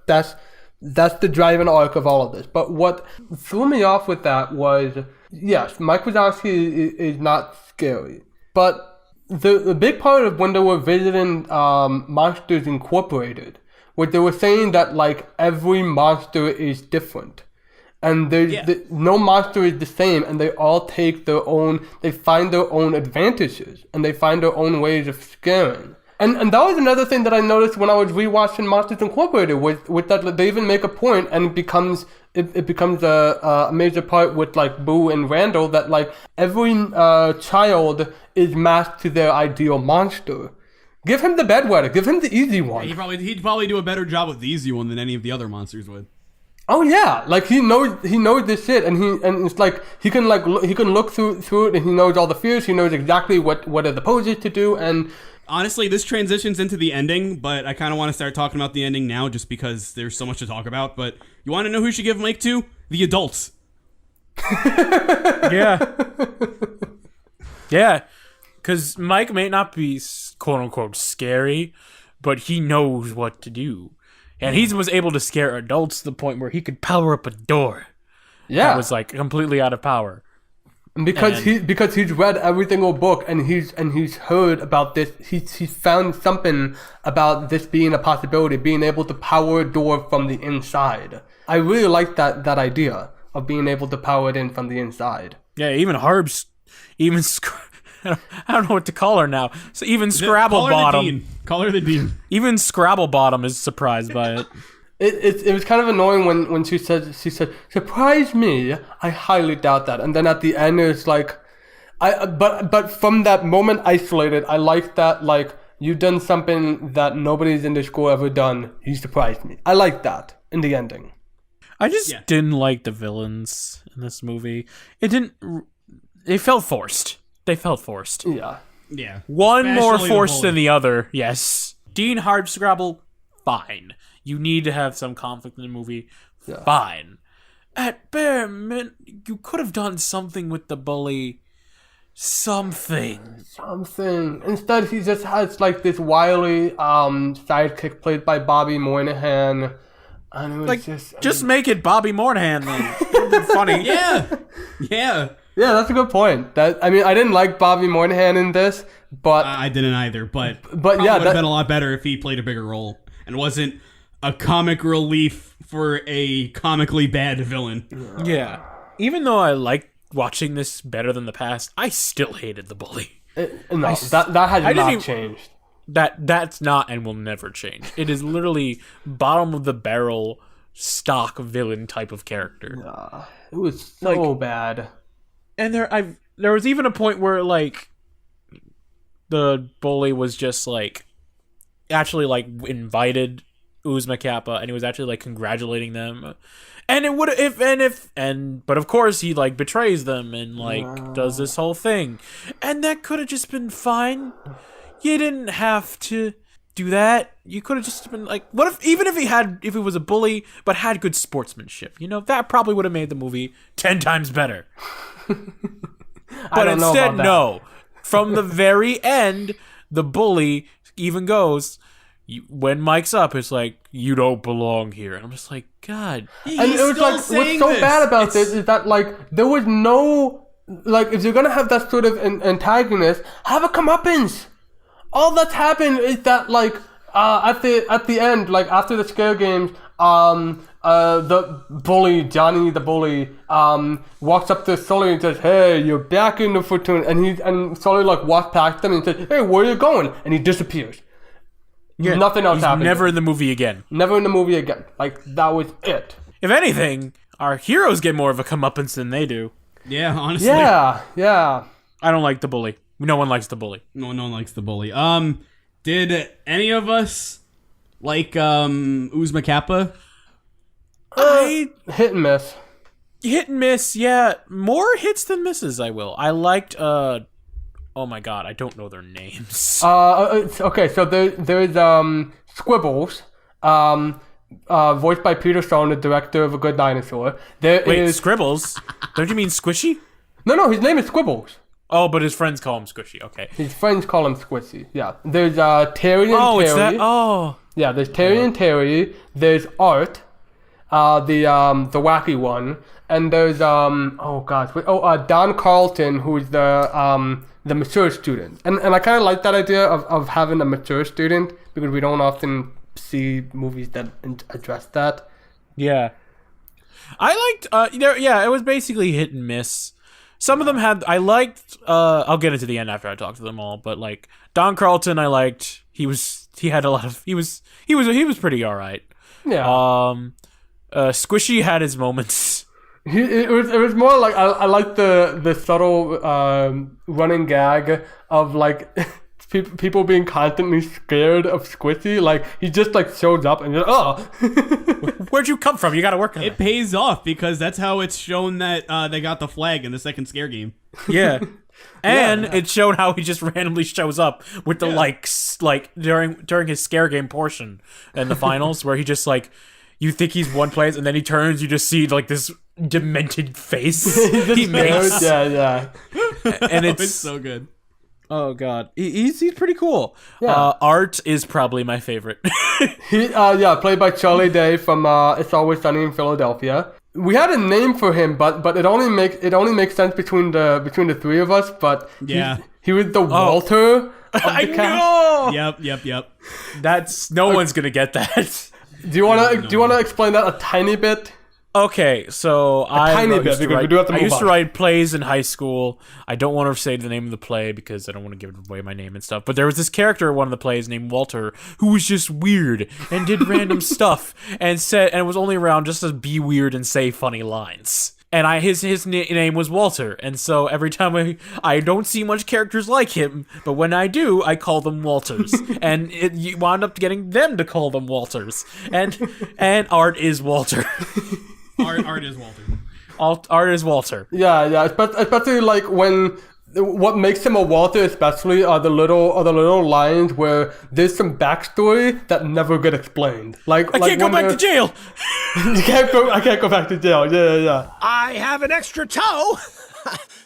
the driving arc of all of this. But what threw me off with that was, yes, Mike Wazowski is not scary. But the big part of when they were visiting Monsters Incorporated, where they were saying that, like, every monster is different. And no monster is the same, and they all take they find their own advantages, and they find their own ways of scaring. And that was another thing that I noticed when I was rewatching Monsters Incorporated, with that they even make a point, and it becomes a major part with like Boo and Randall, that like every child is masked to their ideal monster. Give him the bedwetter. Give him the easy one. He'd probably do a better job with the easy one than any of the other monsters would. Oh yeah, like he knows this shit, and it's like he can look through it, and he knows all the fears. He knows exactly what are the poses to do, and honestly, this transitions into the ending, but I kind of want to start talking about the ending now, just because there's so much to talk about. But you want to know who you should give Mike to? The adults. Yeah, because Mike may not be quote unquote scary, but he knows what to do. And he was able to scare adults to the point where he could power up a door. yeah, That was like completely out of power. because he's read every single book, and he's heard about this. He's found something about this being a possibility, being able to power a door from the inside. I really like that idea of being able to power it in from the inside. Yeah, even Harbs, I don't know what to call her now. So even Scrabble Bottom, Call her the Dean. even Scrabble Bottom is surprised by it. It was kind of annoying when she said surprise me. I highly doubt that. And then at the end it's like, but from that moment isolated, I like that, like, you've done something that nobody's in the school ever done. You surprised me. I like that in the ending. I just didn't like the villains in this movie. They felt forced. Yeah. Yeah. One more Especially the forced bully. than the other, yes. Dean Hardscrabble, fine. You need to have some conflict in the movie, fine. At bare minimum, you could have done something with the bully. Something. Instead, he just has like this wily sidekick played by Bobby Moynihan. And it was Like, just make it Bobby Moynihan then. It would be funny. Yeah. Yeah, that's a good point. I didn't like Bobby Moynihan in this, but I didn't either, but yeah, would have been a lot better if he played a bigger role and wasn't a comic relief for a comically bad villain. Yeah. Even though I liked watching this better than the past, I still hated the bully. no, that has not changed. That's not and will never change. It is literally bottom of the barrel stock villain type of character. It was so bad. And there was even a point where like the bully was just like actually like invited Uzma Kappa, and he was actually like congratulating them. And it would but of course he like betrays them and like does this whole thing. And that could have just been fine. You didn't have to do that. You could have just been like, what if if he was a bully but had good sportsmanship, that probably would have made the movie 10 times better. But instead, no. From the very end, the bully even goes, when Mike's up, it's like, you don't belong here. And I'm just like, God. And it was like, what's so bad about this is that like there was no, like, if you're gonna have that sort of antagonist, have a comeuppance. All that's happened is that like at the end, like after the scare games, the bully, Johnny the bully, walks up to Sully and says, "Hey, you're back in the fraternity," and Sully like walks past them and says, "Hey, where are you going?" And he disappears. Yeah, nothing else happened. Never in the movie again. Never in the movie again. Like, that was it. If anything, our heroes get more of a comeuppance than they do. Yeah, honestly. Yeah. I don't like the bully. No one likes the bully. No one likes the bully. Did any of us like Uzma Kappa? Hit and miss. Hit and miss, yeah. More hits than misses, I will. I liked, oh my god, I don't know their names. Okay, so there's Squibbles, voiced by Peter Stone, the director of A Good Dinosaur. Wait, Scribbles? Don't you mean Squishy? No, his name is Squibbles. Oh, but his friends call him Squishy, okay. His friends call him Squishy, yeah. There's Terry and Terry. Oh, it's that? Oh. Yeah, there's Terry and Terry. There's Art, the wacky one. And there's, Don Carlton, who's the mature student. And I kind of like that idea of having a mature student, because we don't often see movies that address that. Yeah. I liked, it was basically hit and miss. Some of them had. I liked. I'll get into the end after I talk to them all. But like Don Carlton, I liked. He had a lot of. He was pretty all right. Yeah. Squishy had his moments. It was more like I like the subtle running gag of like people being constantly scared of Squishy. Like he just like shows up and just Where'd you come from? You got to work on It pays off because that's how it's shown that they got the flag in the second scare game. Yeah. And it showed how he just randomly shows up with the likes, like during his scare game portion in the finals, where he just like, you think he's one place, and then he turns, you just see like this demented face he makes. Yeah. And It's so good. oh god, he's pretty cool. Yeah. Art is probably my favorite. He played by Charlie Day from It's Always Sunny in Philadelphia. We had a name for him, but it only makes sense between the three of us. But Yeah. he was the Walter. Of the I cast. know. Yep. That's no one's gonna get that. Do you wanna explain that a tiny bit? Okay, so tiny bit, because we do have to I move used to on. write plays in high school. I don't want to say the name of the play because I don't want to give away my name and stuff. But there was this character in one of the plays named Walter who was just weird and did random stuff and was only around just to be weird and say funny lines. And his name was Walter, and so every time I don't see much characters like him, but when I do, I call them Walters, and you wound up getting them to call them Walters, and Art is Walter. Art is Walter. Art is Walter. Yeah. Especially like when what makes him a Walter, especially are the little lines where there's some backstory that never get explained. Like I can't go back to jail. I can't go back to jail. Yeah. I have an extra toe.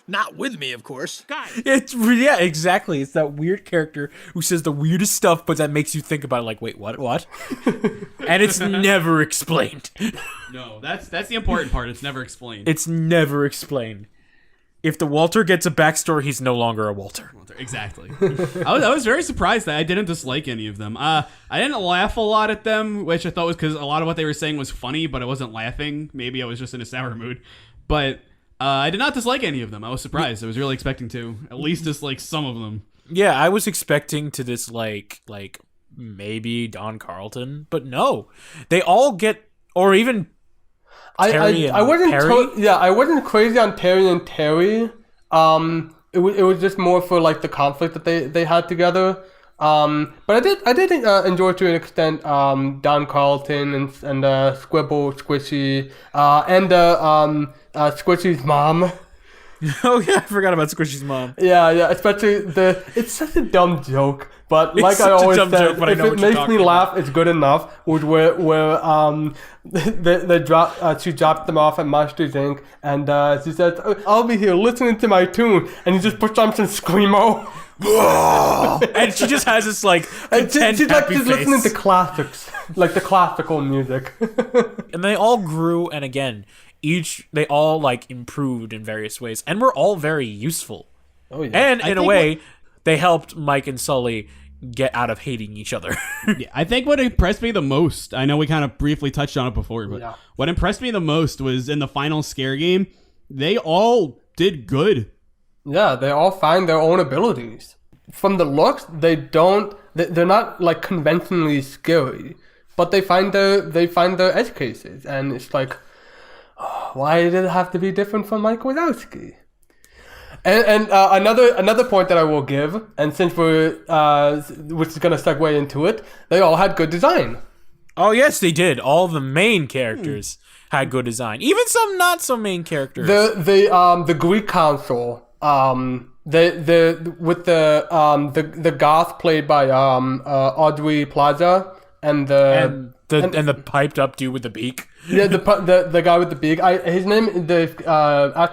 Not with me, of course. Yeah, exactly. It's that weird character who says the weirdest stuff, but that makes you think about it. Like, wait, what? And it's never explained. No, that's the important part. It's never explained. It's never explained. If the Walter gets a backstory, he's no longer a Walter. Exactly. I was very surprised that I didn't dislike any of them. I didn't laugh a lot at them, which I thought was because a lot of what they were saying was funny, but I wasn't laughing. Maybe I was just in a sour mood. But I did not dislike any of them. I was surprised. I was really expecting to at least dislike some of them. Yeah, I was expecting to dislike like maybe Don Carlton, but no, they all get, or even. I wasn't crazy on Terry and Terry. It was just more for like the conflict that they had together. But I did enjoy to an extent Don Carlton and Squibble, Squishy, and Squishy's mom. Oh yeah, I forgot about Squishy's mom. Yeah, especially it's such a dumb joke, but like It's I such a always dumb said, joke, but I if know it what you're makes me talking laugh, it's good enough. Where she dropped them off at Monsters Inc. and she says, "I'll be here listening to my tune," and he just puts on some screamo. And she just has this like And content, she's like happy just face. listening to classics, like the classical music. And they all grew, and again, they all like improved in various ways, and were all very useful. Oh yeah. And in a way, they helped Mike and Sully get out of hating each other. Yeah, I think what impressed me the most, I know we kind of briefly touched on it before, but Yeah. what impressed me the most was in the final scare game, they all did good. Yeah, they all find their own abilities. From the looks, they're not like conventionally scary, but they find their edge cases, and it's like, why did it have to be different from Mike Wazowski? And another point that I will give, and since which is gonna segue into it, they all had good design. Oh yes, they did. All the main characters had good design. Even some not so main characters. The Greek council, the goth played by Audrey Plaza, and the piped up dude with the beak. Yeah, the guy with the beak. Actor's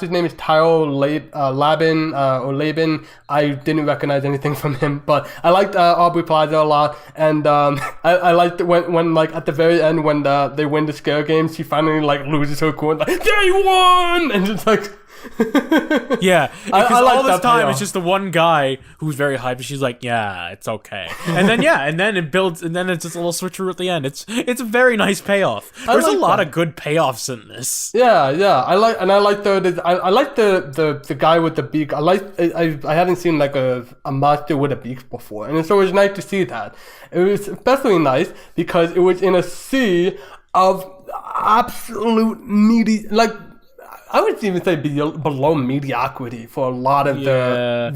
name is Tyrell Labin or Laban. I didn't recognize anything from him, but I liked Aubrey Plaza a lot, and I liked when like at the very end when they win the scare game, she finally like loses her cool and like they won, and just like. Yeah, I because like all this that time payoff. it's just the one guy who's very hyped, and she's like, "Yeah, it's okay," and then it builds, and then it's just a little switcheroo at the end. It's It's a very nice payoff. There's a like lot that. of good payoffs in this. Yeah, yeah. I like the guy with the beak. I haven't seen like a monster with a beak before, and so it was nice to see that. It was especially nice because it was in a sea of absolute I would even say below mediocrity for a lot of the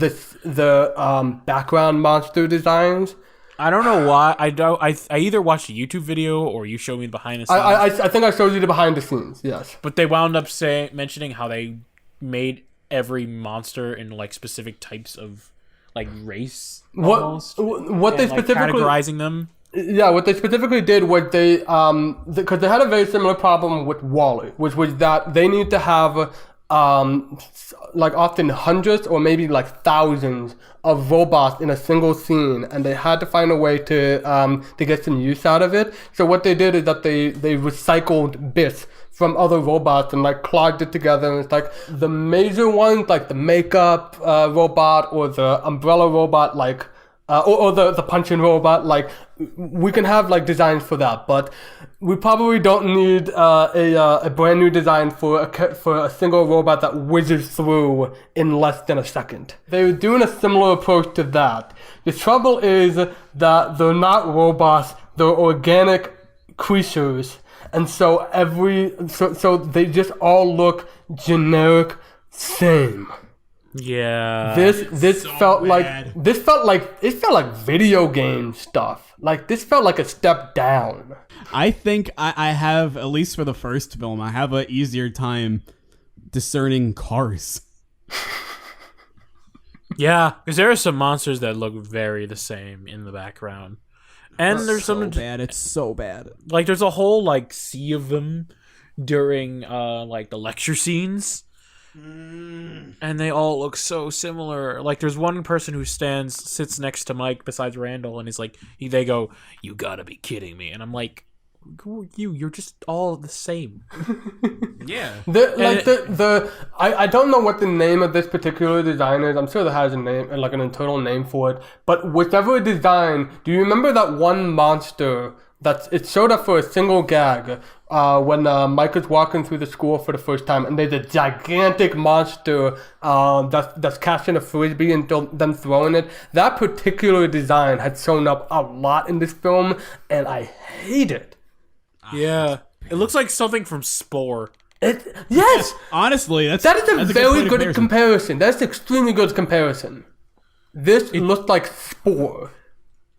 background monster designs. I don't know why. I either watched a YouTube video or you showed me the behind the scenes. I think I showed you the behind the scenes. Yes, but they wound up mentioning how they made every monster in like specific types of like race. Almost, what they and, like, specifically categorizing them. Yeah, what they specifically did was they because they had a very similar problem with WALL-E, which was that they need to have like often hundreds or maybe like thousands of robots in a single scene, and they had to find a way to get some use out of it. So what they did is that they recycled bits from other robots and like clogged it together. And it's like the major ones, like the makeup robot or the umbrella robot, like or the punching robot, like we can have like designs for that, but we probably don't need a brand new design for a single robot that whizzes through in less than a second. They're doing a similar approach to that. The trouble is that they're not robots; they're organic creatures, and so so they just all look generic, same. Yeah. This felt like video game stuff. Like this felt like a step down. I think I have, at least for the first film, I have an easier time discerning cars. Yeah, because there are some monsters that look very the same in the background, and there's some bad. It's so bad. like there's a whole like sea of them during like the lecture scenes. And they all look so similar. Like there's one person who sits next to Mike besides Randall, and he's like, they go, "You gotta be kidding me!" And I'm like, "Who are you? You're just all the same." Yeah. I don't know what the name of this particular design is. I'm sure that has a name, like an internal name for it. But whichever design, do you remember that one monster it showed up for a single gag when Mike was walking through the school for the first time, and there's a gigantic monster that's catching a frisbee and then throwing it. That particular design had shown up a lot in this film, and I hate it. Yeah, it looks like something from Spore. Yes, Honestly, that's a very good good comparison. That's an extremely good comparison. This looked like Spore.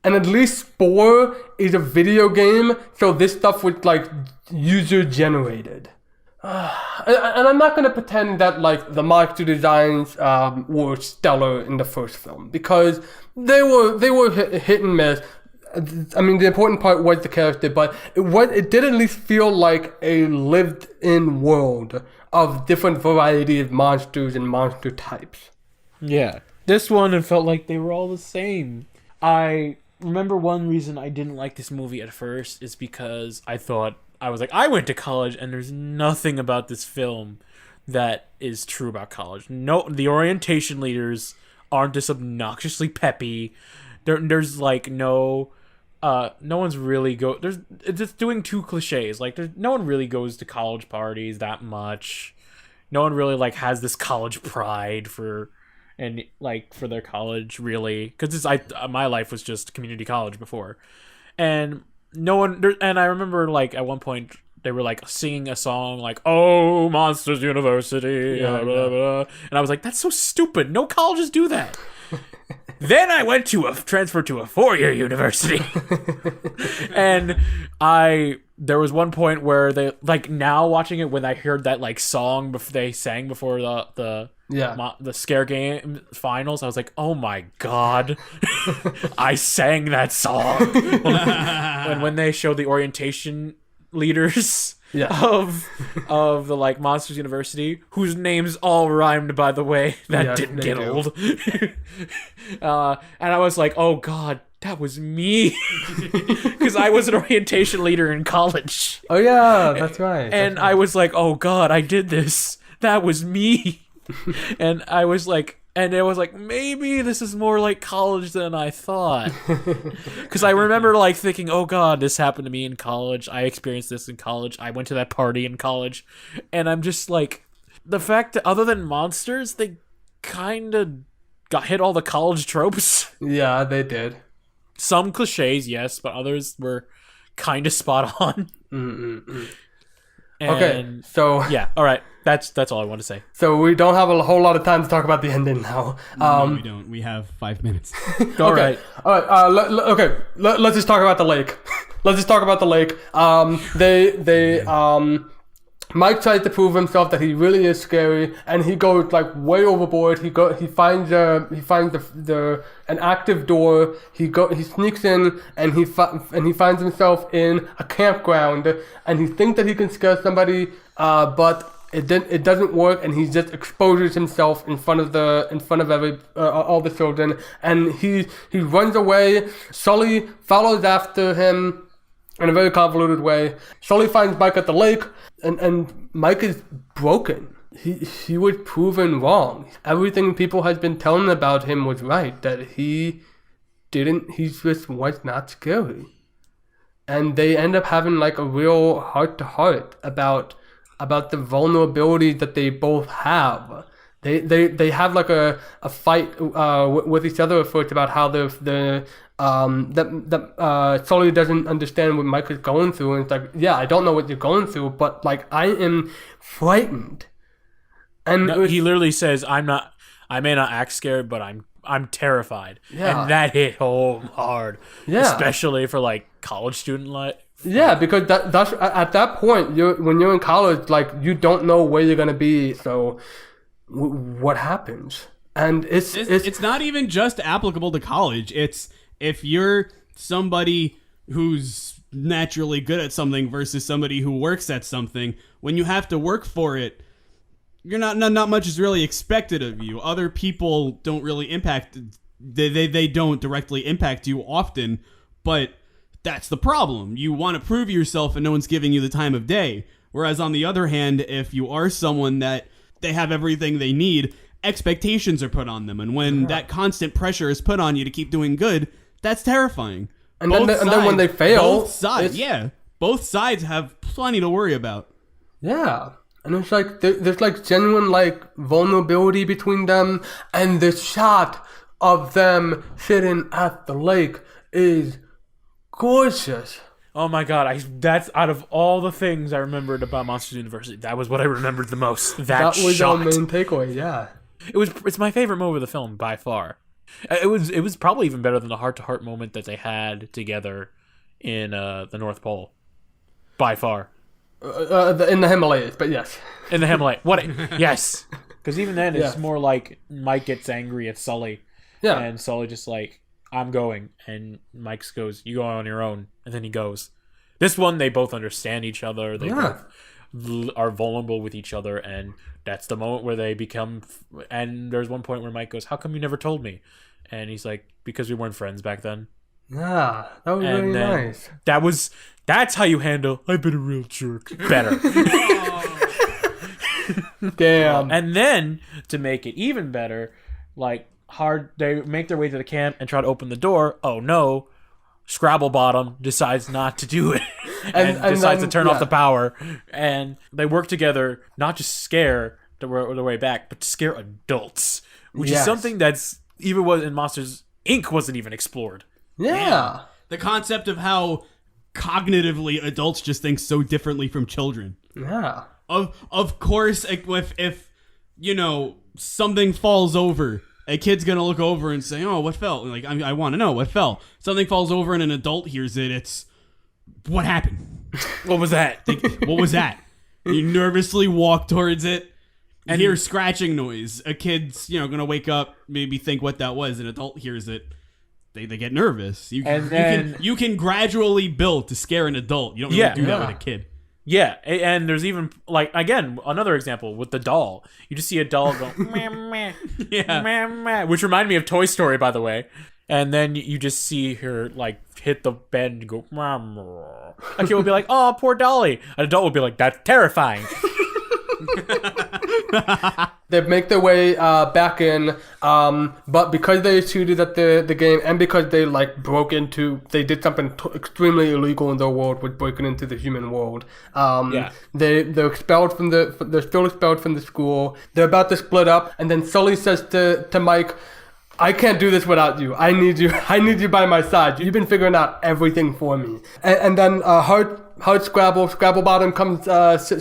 And at least Spore is a video game, so this stuff was like user generated. And I'm not gonna pretend that like the monster designs were stellar in the first film, because they were hit and miss. I mean, the important part was the character, but it did at least feel like a lived-in world of different variety of monsters and monster types. Yeah, this one, it felt like they were all the same. I remember one reason I didn't like this movie at first is because I went to college, and there's nothing about this film that is true about college. No, the orientation leaders aren't this obnoxiously peppy. There's like no one's really it's doing two cliches. Like no one really goes to college parties that much. No one really like has this college pride for their college, really, because my life was just community college before, and no one and I remember like at one point they were like singing a song like, "Oh, Monsters University," blah, blah, blah. And I was like, that's so stupid. No colleges do that. Then I went to transferred to a 4-year university, and there was one point where they like, now watching it, when I heard that like song they sang before the scare game finals, I was like, oh my god, I sang that song. when they showed the orientation leaders of the like Monsters University, whose names all rhymed, by the way, that didn't get old. And I was like, oh god, that was me, because I was an orientation leader in college. Oh yeah, that's right. I was like, oh god, I did this. That was me. And I was like, And it was like, maybe this is more like college than I thought. Because I remember like thinking, oh god, this happened to me in college. I experienced this in college. I went to that party in college. And I'm just like, the fact that other than monsters, they kind of got hit all the college tropes. Yeah, they did. Some cliches, yes, but others were kind of spot on. Okay, And so yeah, all right. That's all I want to say. so we don't have a whole lot of time to talk about the ending now. No, we don't. We have 5 minutes. All right. All right. Let's just talk about the lake. Let's just talk about the lake. Mike tries to prove himself that he really is scary, and he goes like way overboard. He finds an active door. He sneaks in, and he finds himself in a campground, and he thinks that he can scare somebody, but it doesn't work, and he just exposes himself in front of all the children, and he runs away. Sully follows after him in a very convoluted way. Sully finds Mike at the lake, and Mike is broken. He was proven wrong. Everything people had been telling about him was right, that he just was not scary. And they end up having like a real heart-to-heart about the vulnerability that they both have. They have like a fight with each other first about how Sully doesn't understand what Mike is going through, and it's like, yeah, I don't know what you're going through, but like I am frightened. And No, he literally says, I may not act scared, but I'm terrified. Yeah. And that hit home hard. Yeah. Especially for like college student life. yeah, because that's at that point, when you're in college, like you don't know where you're gonna be, so what happens? And It's not even just applicable to college. It's if you're somebody who's naturally good at something versus somebody who works at something, when you have to work for it, you're not much is really expected of you. Other people don't really impact. They don't directly impact you often, but that's the problem. You want to prove yourself, and no one's giving you the time of day. Whereas on the other hand, if you are someone that they have everything they need, expectations are put on them, and when that constant pressure is put on you to keep doing good, that's terrifying. and then when they fail, both sides have plenty to worry about. yeah. And it's like there's like genuine like vulnerability between them, and the shot of them sitting at the lake is gorgeous. Oh my god, that's out of all the things I remembered about Monsters University, that was what I remembered the most. That was shot. our main takeaway. Yeah. It's my favorite moment of the film by far. It was probably even better than the heart-to-heart moment that they had together in the North Pole. By far. In the Himalayas, but yes. In the Himalaya. Yes. Because even then, it's more like Mike gets angry at Sully. Yeah. And Sully just like, I'm going. And Mike goes, you go on your own. And then he goes. This one, they both understand each other. They both are vulnerable with each other. And that's the moment where they become... And there's one point where Mike goes, how come you never told me? And he's like, because we weren't friends back then. Yeah, that was really nice. That's how you handle I've been a real jerk better. Damn. And then to make it even better, like they make their way to the camp and try to open the door. Oh no, Scrabblebottom decides not to do it and decides to turn off the power. And they work together, not just scare the way back, but to scare adults, which is something that's even was in Monsters Inc. wasn't even explored. Yeah. The concept of how cognitively adults just think so differently from children. Yeah. Of course, if you know, something falls over, a kid's gonna look over and say, "Oh, what fell?" Like, I want to know what fell. Something falls over and an adult hears it. It's what happened? What was that? What was that? You nervously walk towards it and hear scratching noise. A kid's gonna wake up, maybe think what that was. An adult hears it. They get nervous. You can gradually build to scare an adult. You don't really do that with a kid. Yeah, and there's even, like, again, another example with the doll. You just see a doll go, meh, meh, meh, meh, which reminded me of Toy Story, by the way. And then you just see her, like, hit the bed and go, meh, meh. A kid will be like, oh, poor Dolly. An adult will be like, that's terrifying. They make their way back in, but because they cheated at the game, and because they they did something extremely illegal in their world with breaking into the human world. They're expelled from they're still expelled from the school. They're about to split up, and then Sully says to Mike, I can't do this without you. I need you. I need you by my side. You've been figuring out everything for me. And then Hard Scrabblebottom comes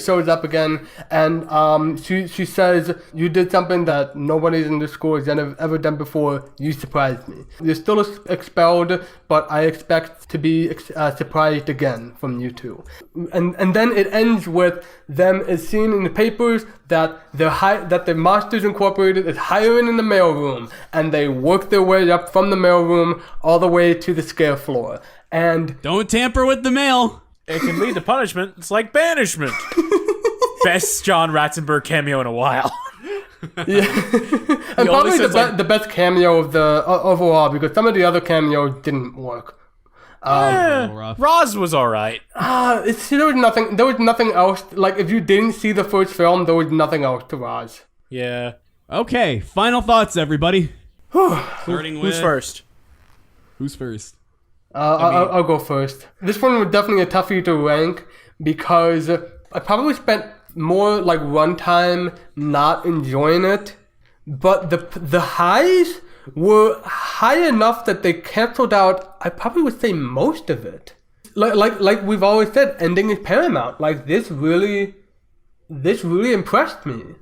shows up again, and she says, you did something that nobody in the school has ever done before. You surprised me. You're still expelled, but I expect to be surprised again from you two. And then it ends with them as seen in the papers that the Monsters Incorporated is hiring in the mailroom, and they work their way up from the mailroom all the way to the scare floor. And don't tamper with the mail. It can lead to punishment. It's like banishment. Best John Ratzenberg cameo in a while. Yeah, and probably the best cameo of the overall, because some of the other cameos didn't work. Roz was all right. There was nothing else. Like, if you didn't see the first film, there was nothing else to Roz. Yeah. Okay, final thoughts, everybody. Starting with Who's first? Who's first? I'll go first. This one was definitely a toughie to rank because I probably spent more like runtime not enjoying it, but the highs were high enough that they canceled out, I probably would say, most of it. Like we've always said, ending is paramount. Like, this really impressed me.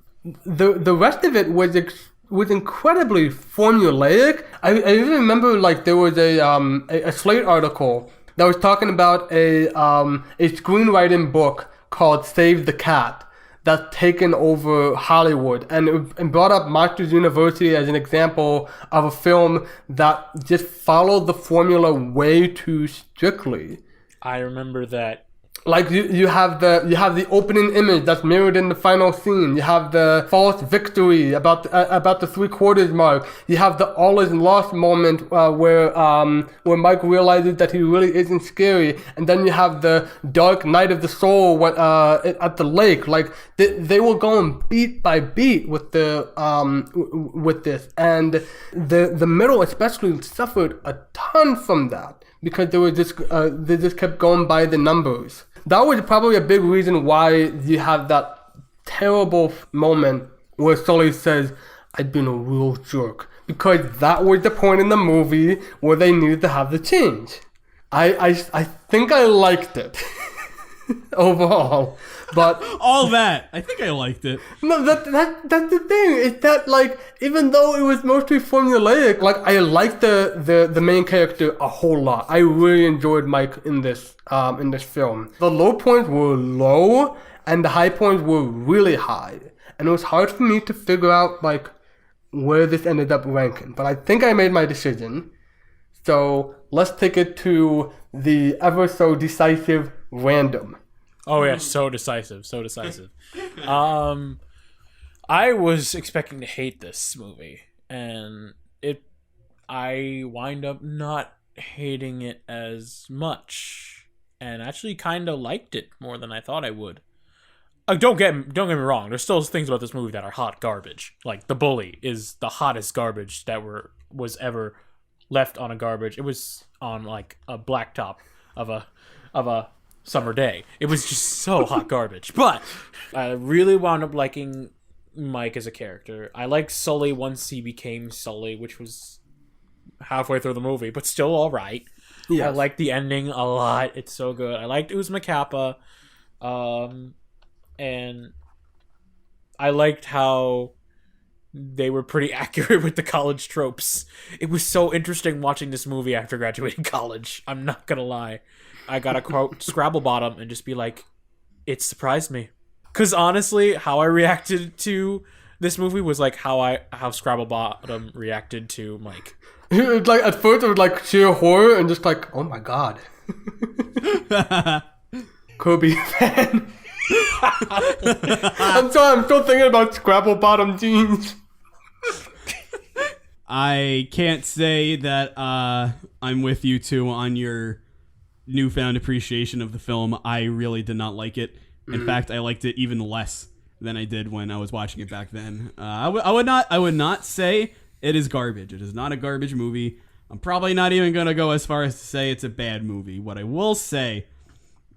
The rest of it was incredibly formulaic. I even remember, like, there was a Slate article that was talking about a screenwriting book called Save the Cat that's taken over Hollywood, and brought up Monsters University as an example of a film that just followed the formula way too strictly. I remember that. Like, you have the opening image that's mirrored in the final scene. You have the false victory about the 3/4 mark. You have the all is lost moment where Mike realizes that he really isn't scary, and then you have the dark night of the soul at the lake. Like, they were going beat by beat with with this, and the middle especially suffered a ton from that because they just kept going by the numbers. That was probably a big reason why you have that terrible moment where Sully says, I've been a real jerk. Because that was the point in the movie where they needed to have the change. I think I liked it overall. But all that, I think I liked it. No, that's the thing. Is that, like, even though it was mostly formulaic, like, I liked the main character a whole lot. I really enjoyed Mike in this film. The low points were low, and the high points were really high, and it was hard for me to figure out, like, where this ended up ranking. But I think I made my decision. So let's take it to the ever so decisive random. Oh yeah, so decisive. I was expecting to hate this movie, and I wind up not hating it as much, and actually kind of liked it more than I thought I would. Don't get me wrong. There's still things about this movie that are hot garbage. Like, The Bully is the hottest garbage that was ever left on a garbage. It was on, like, a blacktop of a summer day. It was just so hot garbage. But I really wound up liking Mike as a character. I liked Sully once he became Sully, which was halfway through the movie, but still all right. Yes. I liked the ending a lot. It's so good. I liked Uzma Kappa. And I liked how they were pretty accurate with the college tropes. It was so interesting watching this movie after graduating college. I'm not gonna lie. I gotta quote Scrabblebottom and just be like, it surprised me. Because honestly, how I reacted to this movie was like how Scrabblebottom reacted to Mike. Like, at first it was like sheer horror and just like, oh my god. Kirby fan. I'm still thinking about Scrabblebottom jeans. I can't say that I'm with you two on your newfound appreciation of the film. I really did not like it. In fact, I liked it even less than I did when I was watching it back then. I would not say it is garbage. It is not a garbage movie. I'm probably not even going to go as far as to say it's a bad movie. What I will say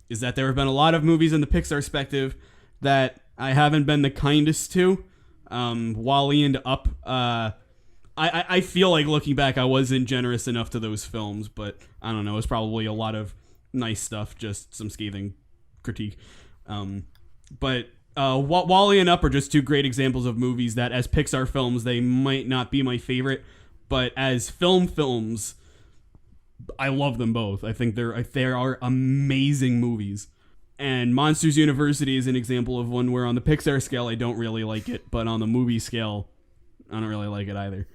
is that there have been a lot of movies in the Pixar perspective that I haven't been the kindest to. WALL-E and Up. I feel like looking back, I wasn't generous enough to those films, but I don't know. It's probably a lot of nice stuff, just some scathing critique. But WALL-E and Up are just two great examples of movies that, as Pixar films, they might not be my favorite, but as films, I love them both. I think they are amazing movies. And Monsters University is an example of one where on the Pixar scale, I don't really like it, but on the movie scale, I don't really like it either.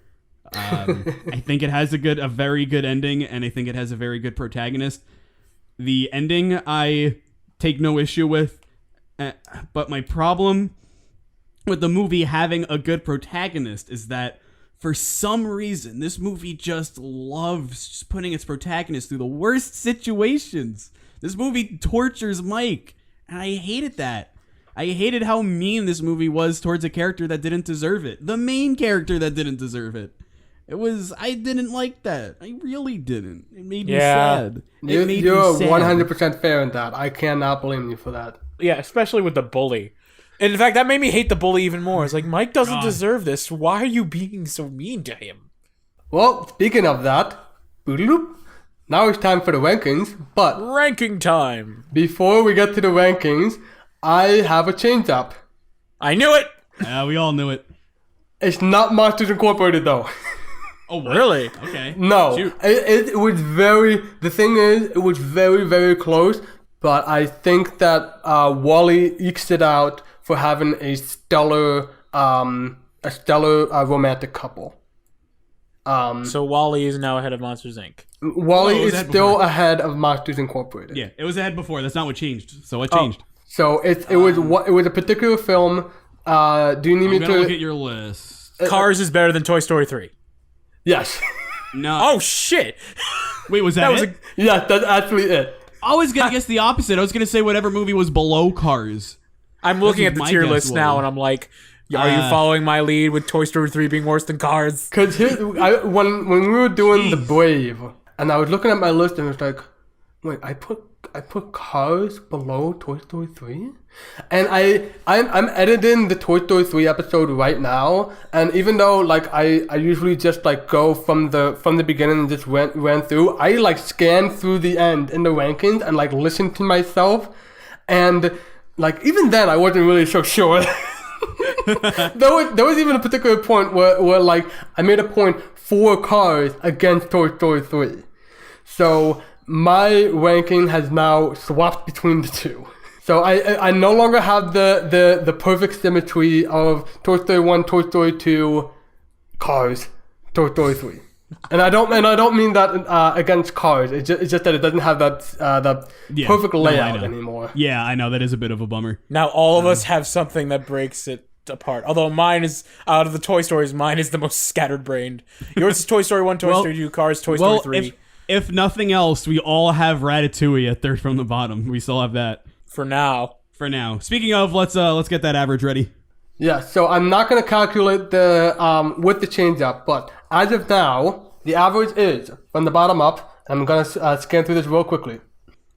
I think it has a very good ending, and I think it has a very good protagonist. The ending I take no issue with, but my problem with the movie having a good protagonist is that for some reason, this movie just loves just putting its protagonist through the worst situations. This movie tortures Mike, and I hated that. I hated how mean this movie was towards a character that didn't deserve it. The main character that didn't deserve it. I didn't like that. I really didn't. It made me sad. You're 100% fair in that. I cannot blame you for that. Yeah, especially with the bully. And in fact, that made me hate the bully even more. It's like, Mike doesn't deserve this. Why are you being so mean to him? Well, speaking of that, boodaloop, now it's time for the rankings. But Ranking time. before we get to the rankings, I have a change up. I knew it. Yeah, we all knew it. It's not Monsters Incorporated though. Oh, what? Really? Okay. No, Shoot. it was the thing is, it was very, very close, but I think that WALL-E ekes it out for having a stellar romantic couple. So WALL-E is now ahead of Monsters, Inc. WALL-E No, it was is ahead still before. ahead of Monsters Incorporated. Yeah, it was ahead before. That's not what changed. So what changed? So it was a particular film. Do you need me I'm gonna to? look at your list. Cars is better than Toy Story 3. Yes. No. Oh, shit. Wait, was that, was it? Yes, that's actually it. I was gonna guess the opposite. I was gonna say whatever movie was below Cars. I'm looking This at is the my tier guess, list now, Will. and I'm like, are you following my lead with Toy Story 3 being worse than Cars? Because when we were doing the Brave, and I was looking at my list, and it was like, wait, I put Cars below Toy Story 3, and I'm editing the Toy Story 3 episode right now, and even though like I usually just like go from the beginning and just ran through, I like scanned through the end in the rankings and like listened to myself, and like even then I wasn't really so sure. there was even a particular point where like I made a point for Cars against Toy Story 3. So my ranking has now swapped between the two. So I no longer have the perfect symmetry of Toy Story 1, Toy Story 2, Cars, Toy Story 3. And I don't mean that against Cars. It's just that it doesn't have that Yeah, perfect no, I layout know. anymore. Yeah, I know that is a bit of a bummer. Now all of us have something that breaks it apart. Although mine is, out of the Toy Stories, mine is the most scattered-brained. Yours is Toy Story 1, Toy Story 2, Cars, Toy Story 3. If nothing else, we all have Ratatouille at third from the bottom. We still have that For now. for now. Speaking of, let's get that average ready. Yeah, so I'm not going to calculate the with the change up, but as of now, the average is from the bottom up. I'm going to scan through this real quickly.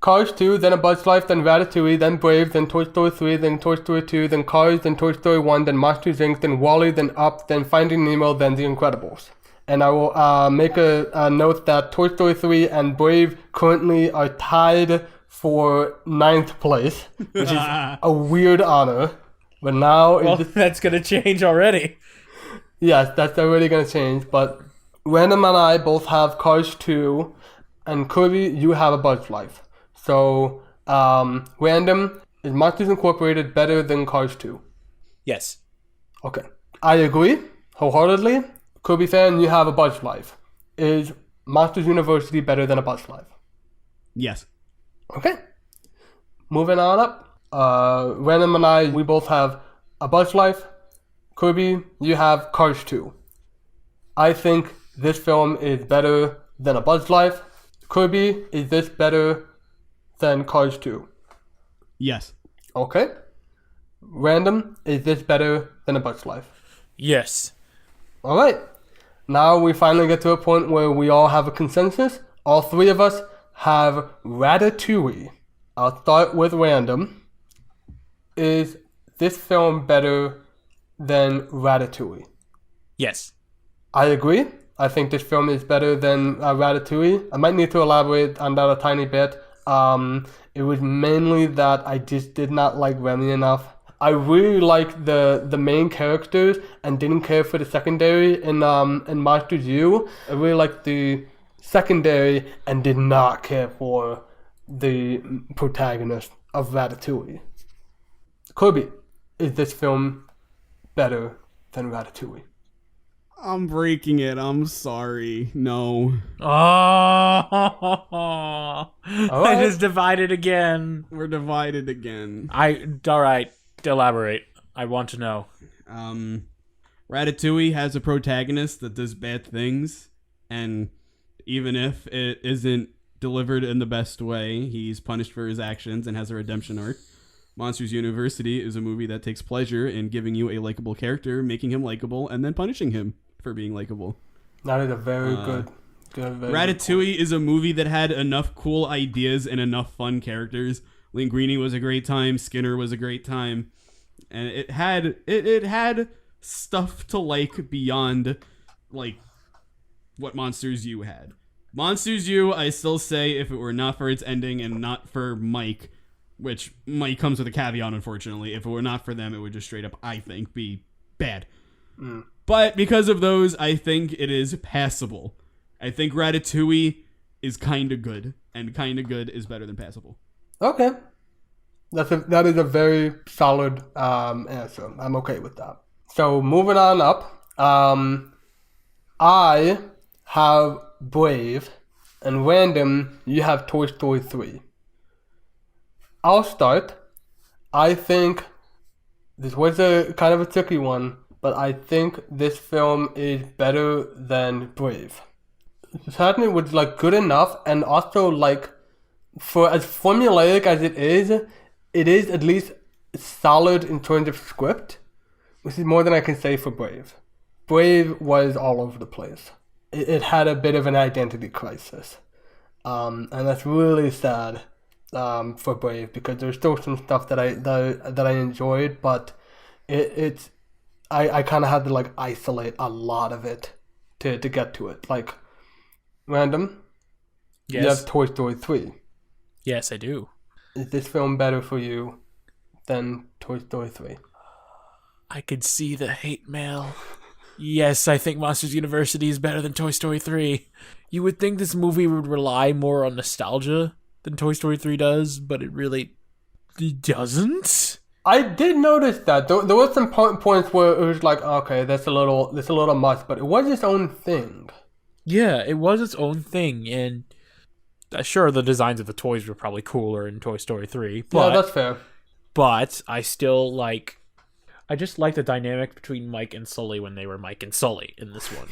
Cars 2, then A Bug's Life, then Ratatouille, then Brave, then Toy Story 3, then Toy Story 2, then Cars, then Toy Story 1, then Monsters Inc., then WALL-E, then Up, then Finding Nemo, then The Incredibles. And I will make a note that Toy Story 3 and Brave currently are tied for 9th place, which is a weird honor. But now, Well, that's going to change already. yes, that's already going to change. But Random and I both have Cars 2, and Kirby, you have A Bug's Life. So, Random, is Monsters Incorporated better than Cars 2? Yes. Okay. I agree, wholeheartedly. Kirby fan, you have A Bug's Life. Is Monsters University better than A Bug's Life? Yes. Okay. Moving on up. Random and I, we both have A Bug's Life. Kirby, you have Cars 2. I think this film is better than A Bug's Life. Kirby, is this better than Cars 2? Yes. Okay. Random, is this better than A Bug's Life? Yes. All right. Now we finally get to a point where we all have a consensus. All three of us have Ratatouille. I'll start with Random. Is this film better than Ratatouille? Yes. I agree. I think this film is better than Ratatouille. I might need to elaborate on that a tiny bit. It was mainly that I just did not like Remy enough. I really liked the main characters and didn't care for the secondary in Monsters U. I really liked the secondary and did not care for the protagonist of Ratatouille. Kirby, is this film better than Ratatouille? I'm breaking it. I'm sorry. No. Oh, I just divided again. We're divided again. All right. Elaborate. I want to know. Ratatouille has a protagonist that does bad things, and even if it isn't delivered in the best way, he's punished for his actions and has a redemption arc. Monsters University is a movie that takes pleasure in giving you a likable character, making him likable, and then punishing him for being likable. That is a very good Ratatouille is a movie that had enough cool ideas and enough fun characters. Linguini was a great time. Skinner was a great time, and it had stuff to like beyond like what Monsters U had. Monsters U, I still say, if it were not for its ending and not for Mike, which Mike comes with a caveat, unfortunately. If it were not for them, it would just straight up, I think, be bad. But because of those, I think it is passable. I think Ratatouille is kind of good, and kind of good is better than passable. Okay. That is a very solid answer. I'm okay with that. So moving on up, I have Brave, and Random, you have Toy Story 3. I'll start. I think this was a kind of a tricky one, but I think this film is better than Brave. Certainly was like good enough, and also like for as formulaic as it is at least solid in terms of script, which is more than I can say for Brave. Brave was all over the place. It had a bit of an identity crisis, and that's really sad for Brave, because there's still some stuff that I enjoyed, but I kind of had to like isolate a lot of it to get to it. Like, Random, Yes. you have Toy Story 3. Yes, I do. Is this film better for you than Toy Story 3? I could see the hate mail. Yes, I think Monsters University is better than Toy Story 3. You would think this movie would rely more on nostalgia than Toy Story 3 does, but it really doesn't. I did notice that. There was some points where it was like, okay, that's a little much, but it was its own thing. Yeah, it was its own thing, and sure, the designs of the toys were probably cooler in Toy Story 3. But, Yeah, that's fair. But I still I just like the dynamic between Mike and Sully when they were Mike and Sully in this one.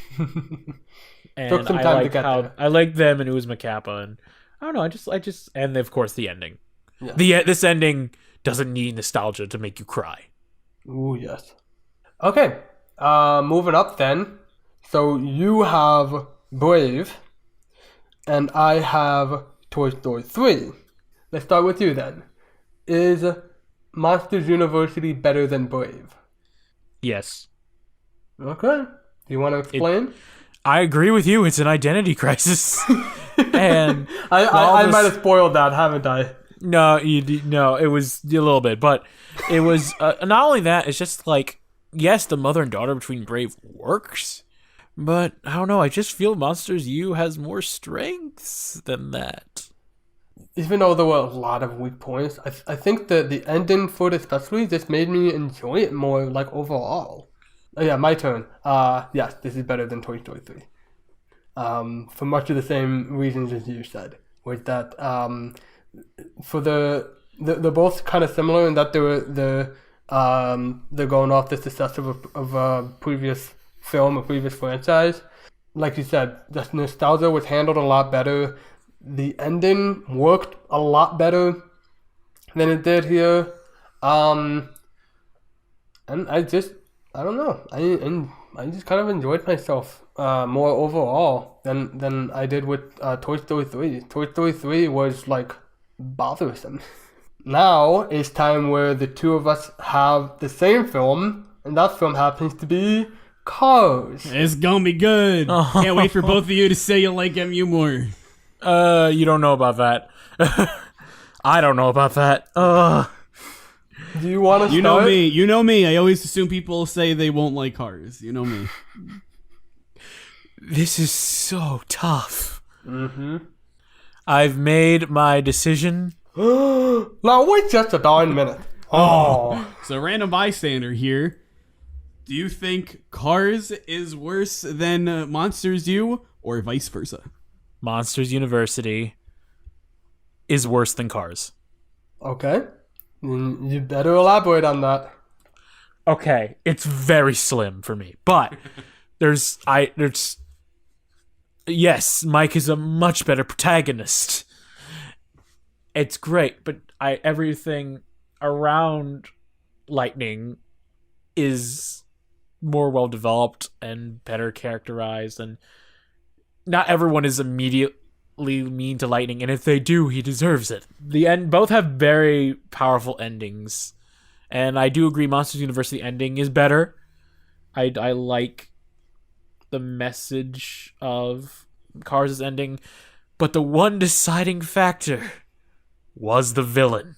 And Took some I time to like get there. I like them and Uzma Kappa, and I don't know, I just and of course the ending. Yeah. This ending doesn't need nostalgia to make you cry. Ooh, yes. Okay, moving up then. So you have Brave, and I have Toy Story 3. Let's start with you then. Is Monsters University better than Brave? Yes. Okay. Do you want to explain? I agree with you. It's an identity crisis. And I might have spoiled that, haven't I? no, it was a little bit, but it was not only that. It's just like, yes, the mother and daughter between Brave works, but I don't know. I just feel Monsters U has more strengths than that. Even though there were a lot of weak points, I think that the ending for it especially just made me enjoy it more, like, overall. Oh, yeah, my turn. Yes, this is better than Toy Story 3. For much of the same reasons as you said. Was that, for they're both kind of similar in that they're going off the success of a previous film, a previous franchise. Like you said, the nostalgia was handled a lot better. The ending worked a lot better than it did here. and I don't know. I just kind of enjoyed myself more overall than I did with Toy Story 3. Toy Story 3 was like bothersome. Now it's time where the two of us have the same film, and that film happens to be Cars. It's gonna be good. Can't wait for both of you to say you like MU more. You don't know about that. I don't know about that. Do you want to start? You know me. You know me. I always assume people say they won't like Cars. You know me. This is so tough. Mm-hmm. I've made my decision. Now wait just a darn minute. Oh. So random bystander here. Do you think Cars is worse than Monsters U or vice versa? Monsters University is worse than Cars. Okay. You better elaborate on that. Okay, it's very slim for me, but yes, Mike is a much better protagonist. It's great, but everything around Lightning is more well developed and better characterized, and not everyone is immediately mean to Lightning, and if they do, he deserves it. Both have very powerful endings, and I do agree Monsters University ending is better. I like the message of Cars' ending, but the one deciding factor was the villain.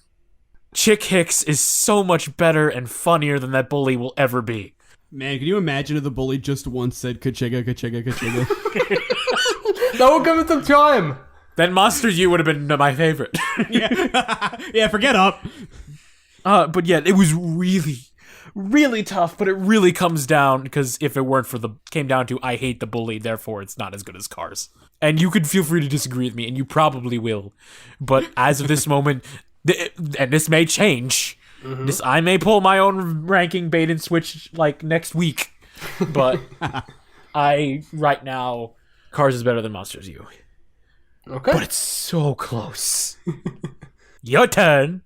Chick Hicks is so much better and funnier than that bully will ever be. Man, can you imagine if the bully just once said Kachiga, Kachiga, Kachiga? That will give it some time. Then Monsters U would have been my favorite. Yeah, forget up. But yeah, it was really, really tough, but it really comes down, because if it weren't for came down to I hate the bully, therefore it's not as good as Cars. And you could feel free to disagree with me, and you probably will. But as of this moment, and this may change, I may pull my own ranking bait and switch like next week. But right now, Cars is better than Monsters U. Okay. But it's so close. Your turn.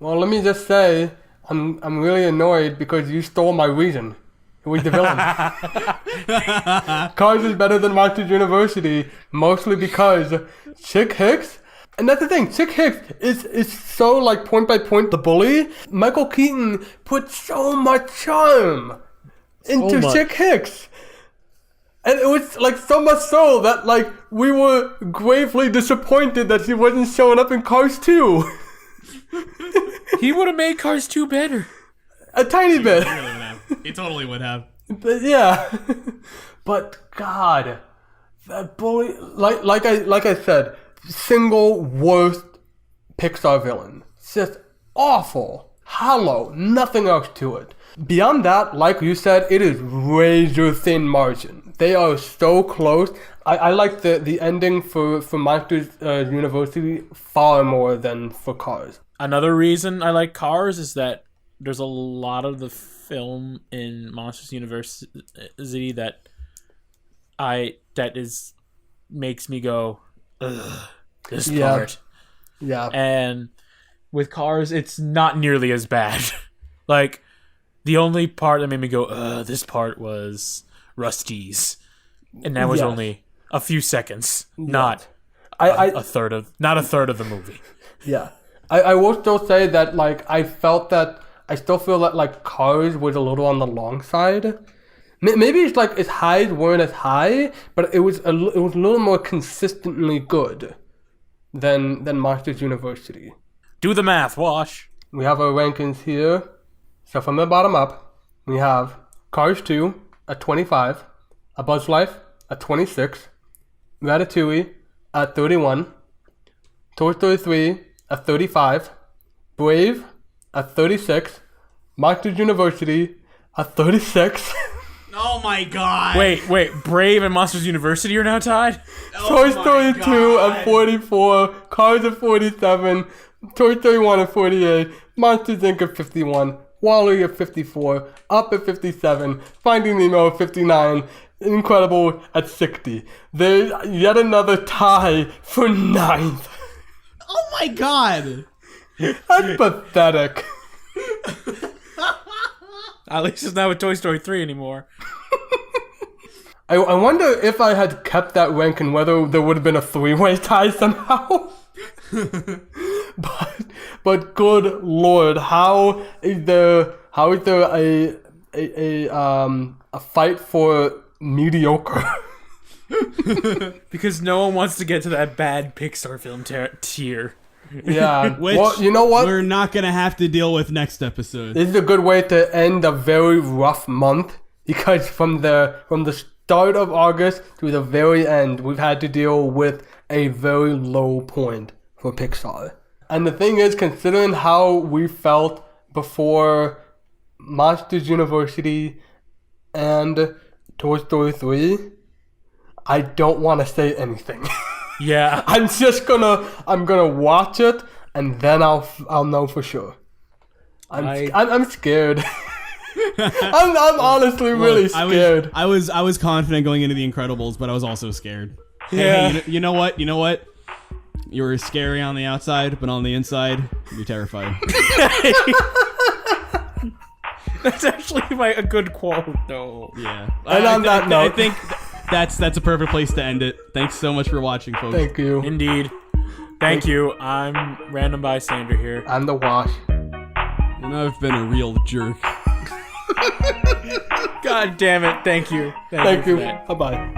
Well, let me just say, I'm really annoyed because you stole my reason. It was the villain. Cars is better than Monsters University, mostly because Chick Hicks. And that's the thing, Chick Hicks is so like point by point the bully. Michael Keaton put so much charm into Chick Hicks. And it was like so much so that like we were gravely disappointed that he wasn't showing up in Cars 2. He would have made Cars 2 better. A tiny bit. He really would have. He totally would have. But yeah. But God, that bully, like I said, single worst Pixar villain. It's just awful. Hollow. Nothing else to it. Beyond that, like you said, it is razor thin margin. They are so close. I like the ending for Monsters University far more than for Cars. Another reason I like Cars is that there's a lot of the film in Monsters University that makes me go, ugh, this part. Yeah. And with Cars, it's not nearly as bad. Like, the only part that made me go, this part was Rusty's. And that was only a few seconds, not a third of the movie. Yeah. I will still say that, like, I still feel that, like, Cars was a little on the long side. Maybe it's, like, its highs weren't as high, but it was a little more consistently good than Monsters University. Do the math, Wash. We have our rankings here. So from the bottom up, we have Cars 2 at 25, A Bug's Life at 26, Ratatouille at 31, Toy Story 3 at 35, Brave at 36, Monsters University at 36. Oh my god. Wait, Brave and Monsters University are now tied? Toy Story 2 at 44, Cars at 47, Toy Story 1 at 48, Monsters Inc. at 51, WALL-E at 54, Up at 57, Finding Nemo at 59, Incredible at 60. There's yet another tie for 9th. Oh my god. That's pathetic. At least it's not with Toy Story 3 anymore. I wonder if I had kept that ranking, whether there would have been a 3-way tie somehow. but good lord, how is there a fight for mediocre? Because no one wants to get to that bad Pixar film tier. Yeah. Which well, you know what? we're not gonna have to deal with next episode. This is a good way to end a very rough month, because from the start of August to the very end, we've had to deal with a very low point for Pixar. And the thing is, considering how we felt before Monsters University and Toy Story 3, I don't want to say anything. Yeah. I'm gonna watch it, and then I'll know for sure. I'm scared. I'm honestly really scared. I was confident going into The Incredibles, but I was also scared. Yeah. Hey, you know what? You were scary on the outside, but on the inside, you're terrifying. That's actually a good quote, though. Yeah. And on that note, I think that's a perfect place to end it. Thanks so much for watching, folks. thank you. Indeed. Thank you. I'm Random Bystander here. I'm the Wash. And I've been a real jerk. God damn it. Thank you. Thank you. for that. Bye bye.